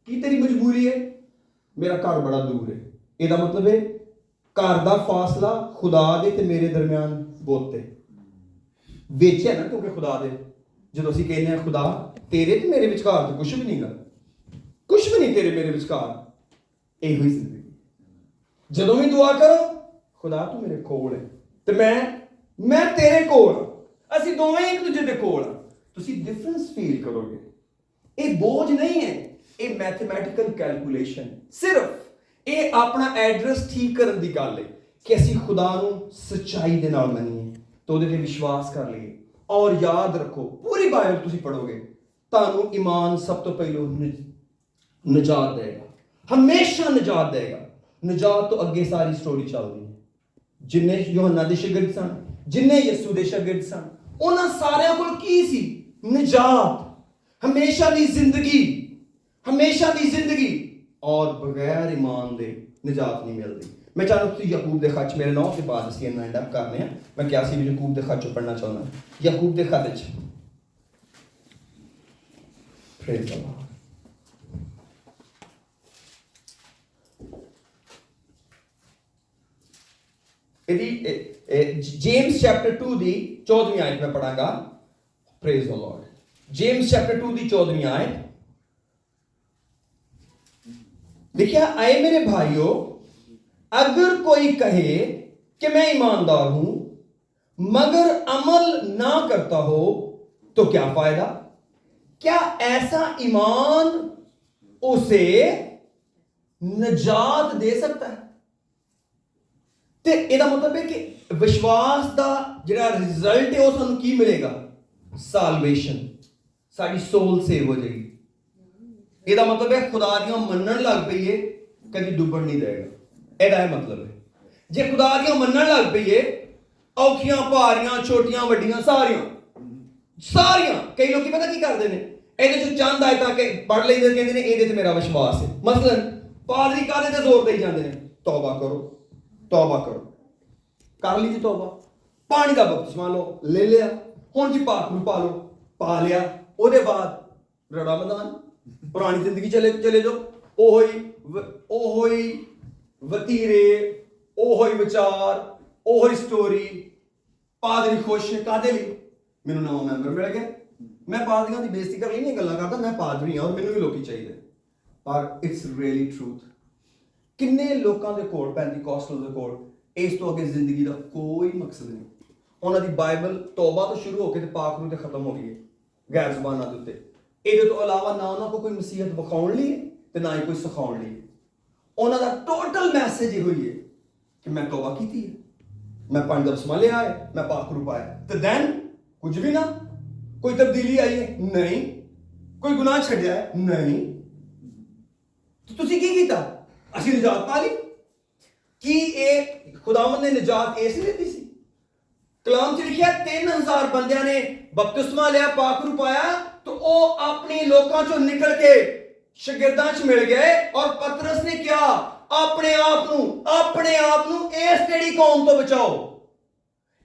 S1: की तेरी मजबूरी है? मेरा घर बड़ा दूर है। ਇਹਦਾ मतलब है घर का फासला खुदा दे ते मेरे दरम्यान बुत है। ਵੇਚਿਆ ਨਾ, ਕਿਉਂਕਿ ਖੁਦਾ ਦੇ ਜਦੋਂ ਅਸੀਂ ਕਹਿੰਦੇ ਹਾਂ ਖੁਦਾ ਤੇਰੇ ਤੇ ਮੇਰੇ ਵਿਚਕਾਰ ਤਾਂ ਕੁਛ ਵੀ ਨਹੀਂ ਗਾ, ਕੁਛ ਵੀ ਨਹੀਂ ਤੇਰੇ ਮੇਰੇ ਵਿਚਕਾਰ। ਇਹੋ ਹੀ ਜ਼ਿੰਦਗੀ। ਜਦੋਂ ਵੀ ਦੁਆ ਕਰੋ, ਖੁਦਾ ਤੂੰ ਮੇਰੇ ਕੋਲ ਹੈ ਤੇ ਮੈਂ ਤੇਰੇ ਕੋਲ। ਅਸੀਂ ਦੋਵੇਂ ਇੱਕ ਦੂਜੇ ਦੇ ਕੋਲ ਆ। ਤੁਸੀਂ ਡਿਫਰੈਂਸ ਫੀਲ ਕਰੋਗੇ। ਇਹ ਬੋਝ ਨਹੀਂ ਹੈ, ਇਹ ਮੈਥਮੈਟੀਕਲ ਕੈਲਕੂਲੇਸ਼ਨ। ਸਿਰਫ ਇਹ ਆਪਣਾ ਐਡਰੈਸ ਠੀਕ ਕਰਨ ਦੀ ਗੱਲ ਹੈ ਕਿ ਅਸੀਂ ਖੁਦਾ ਨੂੰ ਸੱਚਾਈ ਦੇ ਨਾਲ ਮੰਨੀਏ तो ਉਹਦੇ ਵਿਸ਼ਵਾਸ ਕਰ ਲਈਏ। ਔਰ ਯਾਦ ਰੱਖੋ, ਪੂਰੀ ਬਾਈਬਲ ਤੁਸੀਂ ਪੜੋਗੇ, ਤੁਹਾਨੂੰ ਈਮਾਨ ਸਭ ਤੋਂ ਪਹਿਲਾਂ ਨਜਾਤ ਦੇਗਾ, ਹਮੇਸ਼ਾ ਨਜਾਤ ਦੇਗਾ। ਨਜਾਤ ਤੋਂ ਅੱਗੇ ਸਾਰੀ ਸਟੋਰੀ ਚੱਲਦੀ ਹੈ। ਜਿੰਨੇ ਯੋਹੰਨਾ ਦੇ ਸ਼ਾਗਿਰਦ ਸਨ, ਜਿੰਨੇ ਯਿਸੂ ਦੇ ਸ਼ਾਗਿਰਦ ਸਨ, ਉਹਨਾਂ ਸਾਰਿਆਂ ਕੋਲ ਕੀ ਸੀ? ਨਜਾਤ, ਹਮੇਸ਼ਾ ਦੀ ਜ਼ਿੰਦਗੀ। ਔਰ ਬਗੈਰ ਈਮਾਨ ਦੇ ਨਜਾਤ ਨਹੀਂ ਮਿਲਦੀ। मैं चाहता हूँ याकूब के खत मेरे 9 के बाद ਅਸੀਂ ਇਹਨਾਂ ਐਂਡ ਅਪ ਕਰਨੇ ਆ। मैं क्या सी भी याकूब के खत चो पढ़ना चाहना। याकूब के खत च प्रेज द लॉर्ड। ਇਹਦੀ ਜੇਮਸ ਚੈਪਟਰ 2 ਦੀ 14ਵੀਂ ਆਇਤ ਮੈਂ ਪੜਾਂਗਾ। Praise the lord. James chapter 2 की 14वीं आयत लिखा, आए मेरे भाइयों, अगर कोई कहे कि मैं ईमानदार हूं मगर अमल ना करता हो तो क्या फायदा? क्या ऐसा ईमान उसे नजात दे सकता है? ते ਇਹਦਾ मतलब है कि विश्वास का ਜਿਹੜਾ रिजल्ट है ਉਹ ਸਾਨੂੰ ਕੀ ਮਿਲੇਗਾ? साल्वेशन, साड़ी सोल सेव हो जाएगी। ਇਹਦਾ मतलब है खुदा ਦੀਆਂ ਮੰਨਣ ਲੱਗ ਪਈਏ ਕਦੀ ਡੁੱਬਣ ਨਹੀਂ ਦੇਗਾ। ਇਹਦਾ ਇਹ मतलब है ਜੇ खुदा ਦੀਆਂ ਮੰਨਣ ਲੱਗ ਪਈਏ ਔਖੀਆਂ ਭਾਰੀਆਂ ਛੋਟੀਆਂ ਵੱਡੀਆਂ ਸਾਰੀਆਂ ਕਈ ਲੋਕੀ ਪਤਾ ਕੀ ਕਰਦੇ ਨੇ, ਇਹਦੇ ਚ ਚੰਦ ਆਇਤਾਂ ਕਿ ਪੜ ਲੈਂਦੇ ਕਹਿੰਦੇ ਨੇ ਇਹਦੇ ਤੇ ਮੇਰਾ ਵਿਸ਼ਵਾਸ ਹੈ। ਮਸਲਨ ਪਾਦਰੀ ਕਾਹਦੇ ਤੇ ਜ਼ੋਰ ਦੇਈ ਜਾਂਦੇ ਨੇ, ਤੌਬਾ ਕਰੋ ਕਰ ਲਈ ਜੀ ਤੌਬਾ, ਪਾਣੀ ਦਾ ਬਪਤਿਸਮਾ ਲਓ ਲੈ ਲਿਆ, ਹੁਣ ਜੀ ਪਾਕ ਨੂੰ ਪਾ ਲਓ ਪਾ ਲਿਆ, ਉਹਦੇ ਬਾਅਦ ਰਮਾਦਾਨ ਪੁਰਾਣੀ ਜ਼ਿੰਦਗੀ ਚਲੇ ਜਾਓ, ਉਹੋ ਹੀ ਵਤੀਰੇ, ਉਹੋ ਹੀ ਵਿਚਾਰ, ਉਹੋ ਹੀ ਸਟੋਰੀ। ਪਾਦਰੀ ਖੁਸ਼ ਕਾਹਦੇ ਲਈ? ਮੈਨੂੰ ਨਵਾਂ ਮੈਂਬਰ ਮਿਲ ਗਿਆ। ਮੈਂ ਪਾਦਰੀਆਂ ਦੀ ਬੇਇੱਜ਼ਤੀ ਕਰਨ ਲਈ ਨਹੀਂ ਗੱਲਾਂ ਕਰਦਾ, ਮੈਂ ਪਾਦਰੀ ਹਾਂ ਔਰ ਮੈਨੂੰ ਵੀ ਲੋਕੀ ਚਾਹੀਦੇ, ਪਰ ਇਟਸ ਰੀਅਲੀ ਟਰੂਥ। ਕਿੰਨੇ ਲੋਕਾਂ ਦੇ ਕੋਲ ਪੈਂਤੀਕੋਸਟਲ ਦੇ ਕੋਲ ਇਸ ਤੋਂ ਅੱਗੇ ਜ਼ਿੰਦਗੀ ਦਾ ਕੋਈ ਮਕਸਦ ਨਹੀਂ। ਉਹਨਾਂ ਦੀ ਬਾਈਬਲ ਤੌਬਾ ਤੋਂ ਸ਼ੁਰੂ ਹੋ ਕੇ ਤੇ ਪਾਕ ਨੂੰ ਤੇ ਖਤਮ ਹੋ ਗਈ ਹੈ ਗੈਰ ਜ਼ੁਬਾਨਾਂ ਦੇ ਉੱਤੇ। ਇਹਦੇ ਤੋਂ ਇਲਾਵਾ ਨਾ ਉਹਨਾਂ ਕੋਲ ਕੋਈ ਨਸੀਹਤ ਵਿਖਾਉਣ ਲਈ ਤੇ ਨਾ ਹੀ ਕੋਈ ਸਿਖਾਉਣ ਲਈ। ਉਹਨਾਂ ਦਾ ਟੋਟਲ ਮੈਸੇਜ ਇਹੋ ਹੀ ਹੈ ਕਿ ਮੈਂ ਤੌਬਾ ਕੀਤੀ ਹੈ, मैं 5 बपतिस्मा लिया है, मैं पाखरू पाया, तो देन कुछ भी ना, कोई तब्दीली आई है नहीं, कोई गुनाह छड्या है नहीं, तो तुसी की कीता? असी निजात पा ली। की एक खुदावंद ने निजात ऐसी लेती सी? कलाम च लिखा 3000 बंदियां ने बपतिस्मा लिया पाखरू पाया तो वो अपने लोगों चो निकल के शागिर्दां च मिल गए और पतरस ने क्या अपने आप ਨੂੰ ਇਸ ਜਿਹੜੀ ਕੌਮ ਤੋਂ ਬਚਾਓ।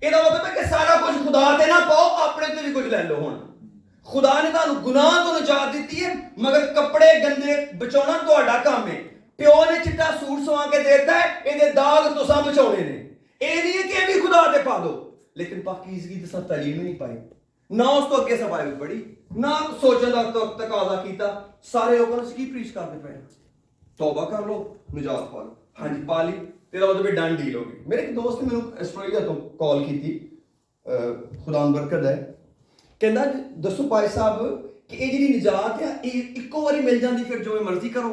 S1: ਇਹਦਾ ਮਤਲਬ ਹੈ ਕਿ ਸਾਰਾ ਕੁਝ ਖੁਦਾ ਤੇ ਨਾ ਪਾਓ, ਆਪਣੇ ਤੇ ਵੀ ਕੁਝ ਲੈ ਲਓ। ਹੁਣ ਖੁਦਾ ਨੇ ਤੁਹਾਨੂੰ ਗੁਨਾਹ ਤੋਂ ਨਿਜਾਤ ਦਿੱਤੀ ਹੈ, ਮਗਰ ਕੱਪੜੇ ਗੰਦੇ ਬਚਾਉਣਾ ਤੁਹਾਡਾ ਕੰਮ ਹੈ। ਪਿਓ ਨੇ ਚਿੱਟਾ ਸੂਟ ਸਵਾ ਕੇ ਦੇਤਾ ਹੈ, ਇਹਦੇ ਦਾਗ ਤੁਸੀਂ ਬਚਾਉਣੇ ਨੇ। ਇਹ ਨਹੀਂ ਹੈ ਕਿ ਇਹ ਵੀ ਖੁਦਾ ਤੇ ਪਾ ਦੋ, ਲੇਕਿਨ ਪਾਕੀਜ਼ਗੀ ਦੀ ਸਭ ਤਾਲੀਮ ਨਹੀਂ ਪਾਈ, ਨਾ ਉਸ ਤੋਂ ਅੱਗੇ ਸਫਾਈ ਪੜੀ, ਨਾ ਸੋਚਣ ਦਾ ਤਕਾਜ਼ਾ ਕੀਤਾ। ਸਾਰੇ ਲੋਕਾਂ ਨੂੰ ਕੀ ਪ੍ਰੀਚ ਕਰਦੇ ਪਏ? तौबा कर लो, निजात पा लो। हाँ जी पा ली, तेरा मतलब डन डील हो गई। मेरे एक दोस्त ने मैंने आस्ट्रेलिया तो कॉल की थी, खुदा बरकत है, कहना दसो भाई साहब कि ये जी निजात है इको बारी मिल जाती, फिर जो मर्जी करो,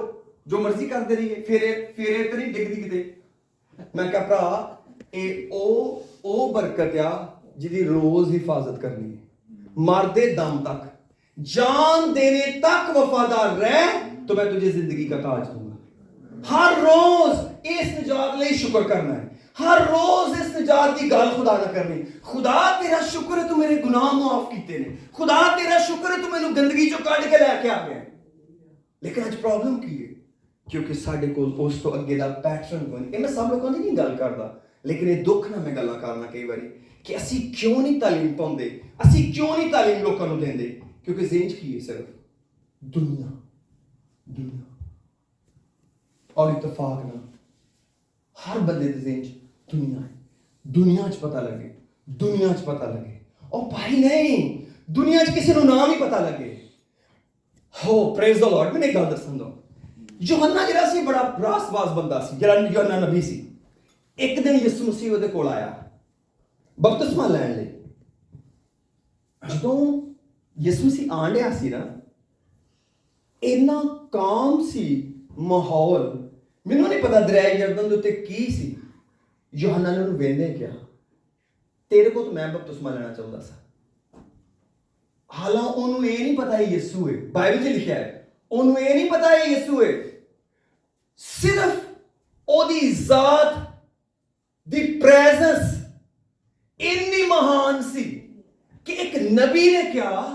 S1: जो मर्जी करते रहिए, फिर तो नहीं डिगदी किते। मैं क्या भरा ये ओ बरकत आ जिहदी रोज हिफाजत करनी है, मरदे दम तक, जान देने तक वफादार रह तो मैं तुझे जिंदगी का ताज दूंगा। हर रोज इस निजात लिए शुक्र करना है, हर रोज इस निजात की गल खुदा ना करनी। खुदा तेरा शुक्र है तू मेरे गुनाह माफ कीते ने, खुदा तेरा शुक्र है तू मैनू गंदगी चो कढ के लैके आ गया। लेकिन अज प्रॉब्लम की है, क्योंकि साडे कोल उस तो अगे दा पैटर्न कोई नहीं। मैं सब लोगों की नहीं गल करदा, लेकिन ये दुख ना मैं गल्लां करना कई बारी कि असी क्यों नहीं तालीम पाउंदे, असी क्यों नहीं तालीम लोकां नू देंदे, क्योंकि जिंज की है सिर्फ दुनिया और इत्तेफाक ना हर बंदे दे जिंज दुनिया है, दुनिया च पता लगे और भाई नहीं दुनिया च किसी को नाम ही पता लगे। हो प्रेज द लॉर्ड। मैंने एक गल दसन दो, यूहन्ना जिहड़ा सी बड़ा रासबाज बंदा सी, जिहड़ा यूहन्ना नबी सी। एक दिन यीशु मसीह ਉਹਦੇ ਕੋਲ आया बपतिस्मा लैण लई। ਜਦੋਂ ਯਿਸੂ ਮਸੀਹ ਆਣ ਡਿਆ ਸੀ ਨਾ, ਇੰਨਾ ਕਾਮ ਸੀ ਮਾਹੌਲ, ਮੈਨੂੰ ਨਹੀਂ ਪਤਾ ਦਰਿਆ ਯਰਦਨ ਦੇ ਉੱਤੇ ਕੀ ਸੀ। ਯੂਹੰਨਾ ਨੇ ਉਹਨੂੰ ਵੇਖਦੇ ਕਿਹਾ, ਤੇਰੇ ਕੋਲ ਤਾਂ ਮੈਂ ਬਪਤਿਸਮਾ ਲੈਣਾ ਚਾਹੁੰਦਾ ਸੀ। ਹਾਲਾਂ ਉਹਨੂੰ ਇਹ ਨਹੀਂ ਪਤਾ ਇਹ ਯਿਸੂ ਹੈ, ਬਾਈਬਲ 'ਚ ਲਿਖਿਆ ਹੈ, ਉਹਨੂੰ ਇਹ ਨਹੀਂ ਪਤਾ ਇਹ ਯਿਸੂ ਹੈ। ਸਿਰਫ ਉਹਦੀ ਜ਼ਾਤ ਦੀ ਪ੍ਰੈਜ਼ੈਂਸ ਇੰਨੀ ਮਹਾਨ ਸੀ ਕਿ ਇੱਕ ਨਬੀ ਨੇ ਕਿਹਾ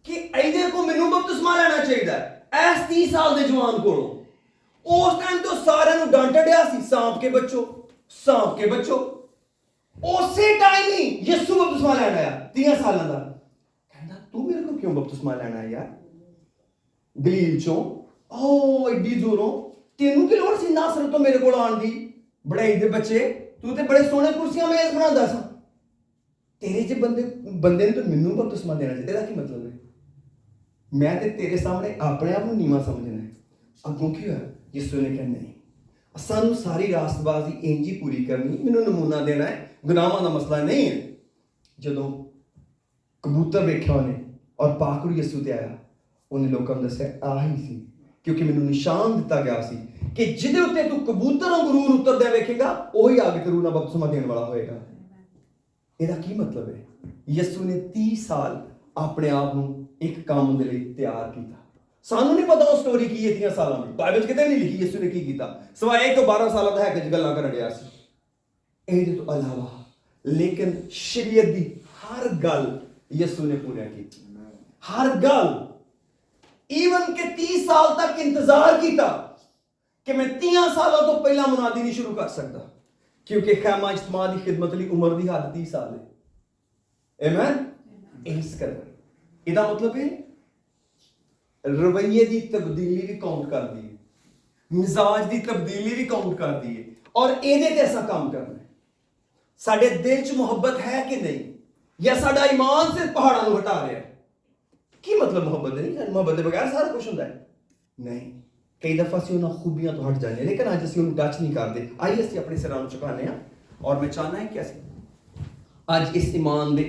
S1: ਕਿ ਇਹਦੇ ਕੋ ਮੈਨੂੰ ਬਪਤਿਸਮਾ ਲੈਣਾ ਚਾਹੀਦਾ ਹੈ, ਇਸ 30 ਸਾਲ ਦੇ ਜਵਾਨ ਕੋਲੋਂ। ਉਸ ਟਾਈਮ ਤੋਂ ਸਾਰਿਆਂ ਨੂੰ ਡਾਂਟ ਡਿਆ ਸੀ, ਸਾਂਭ ਕੇ ਬੱਚੋ। ਉਸੇ ਟਾਈਮ ਹੀ ਯਿਸੂ ਬਪਤਿਸਮਾ ਲੈਣ ਆਇਆ 30 ਸਾਲਾਂ ਦਾ। ਕਹਿੰਦਾ ਤੂੰ ਮੇਰੇ ਕੋਲ ਕਿਉਂ ਬਪਤਿਸਮਾ ਲੈਣਾ ਹੈ ਯਾਰ, ਗਲੀਲ ਚੋਂ, ਓ ਏਡੀ ਦੂਰੋਂ, ਤੈਨੂੰ ਕੀ ਲੋੜ ਸੀ ਨਾਸਰਤ ਤੋਂ ਮੇਰੇ ਕੋਲ ਆਉਣ ਦੀ? ਬੜਾਈ ਦੇ ਬੱਚੇ, ਤੂੰ ਤੇ ਬੜੇ ਸੋਹਣੇ ਕੁਰਸੀਆਂ ਮੇਜ਼ ਬਣਾਉਂਦਾ ਸਾਂ। तेरे च बंदे ने तो मैनू बपतिस्मा देना चाहिए, ਇਹਦਾ ਕੀ ਮਤਲਬ ਹੈ? मैं तो तेरे सामने अपने आप को नीवा समझना है। अगों की होया? यीशु ने कहा नहीं, सानू सारी रास्तबाजी इंज ही पूरी करनी, मैनू नमूना देना है, गुनाहां दा मसला नहीं है। जदों कबूतर वेख्या उन्हें और पाखरू यीशु ते आया, उन्हें लोगों ने दस्सिया आही सी, क्योंकि मैनू निशान दिता गया सी कि जिहदे उत्ते तू कबूतर वांगू उतरदे वेखेगा वही आगे ते रूह नाल बपतिस्मा देने वाला होएगा। ਇਹਦਾ ਕੀ ਮਤਲਬ ਹੈ? ਯਿਸੂ ਨੇ 30 ਸਾਲ ਆਪਣੇ ਆਪ ਨੂੰ ਇੱਕ ਕੰਮ ਦੇ ਲਈ ਤਿਆਰ ਕੀਤਾ। ਸਾਨੂੰ ਨਹੀਂ ਪਤਾ ਉਹ ਸਟੋਰੀ ਕੀ ਹੈ 30 ਸਾਲਾਂ ਦੀ, ਬਾਈਬਲ 'ਚ ਕਿਤੇ ਵੀ ਨਹੀਂ ਲਿਖੀ ਯਿਸੂ ਨੇ ਕੀ ਕੀਤਾ, ਸਿਵਾਏ ਇੱਕ 12 ਸਾਲਾਂ ਦਾ ਹੈਗੇ 'ਚ ਗੱਲਾਂ ਕਰਨ ਡਿਆ ਸੀ। ਇਹਦੇ ਤੋਂ ਇਲਾਵਾ ਲੇਕਿਨ ਸ਼ਰੀਅਤ ਦੀ ਹਰ ਗੱਲ ਯਿਸੂ ਨੇ ਪੂਰੀ ਕੀਤੀ, ਹਰ ਗੱਲ। ਈਵਨ ਕਿ 30 ਸਾਲ ਤੱਕ ਇੰਤਜ਼ਾਰ ਕੀਤਾ ਕਿ ਮੈਂ 30 ਸਾਲਾਂ ਤੋਂ ਪਹਿਲਾਂ ਮੁਨਾਦੀ ਨਹੀਂ ਸ਼ੁਰੂ ਕਰ ਸਕਦਾ, क्योंकि खैमा इज्तिमा की खिदमत लिए उम्र की हद 30 साल है। आमीन। इस कदर इसका मतलब है रवैये की तब्दीली भी काउंट कर दी है, मिजाज की तब्दीली भी काउंट कर दी है, और ये ऐसा काम करना है। साडे दिल च मुहब्बत है कि नहीं, या साडा ईमान सिर्फ पहाड़ों को हटा रहा है? की मतलब मुहब्बत नहीं, मुहब्बत के बगैर सारा कुछ होता है नहीं। कई दफ़ा ਅਸੀਂ ਉਹਨਾਂ ਖੂਬੀਆਂ ਤੋਂ ਹਟ ਜਾਂਦੇ, ਲੇਕਿਨ ਅੱਜ ਅਸੀਂ ਉਹਨੂੰ ਟੱਚ ਨਹੀਂ ਕਰਦੇ। ਆइए ਅਸੀਂ ਆਪਣੇ ਸਿਰਾਂ ਨੂੰ ਝੁਕਾਉਂਦੇ ਹਾਂ, ਔਰ ਮੈਂ ਚਾਹਨਾ ਹੈ ਕਿ ਅਸੀਂ ਅੱਜ ਇਸ ਈਮਾਨ ਦੇ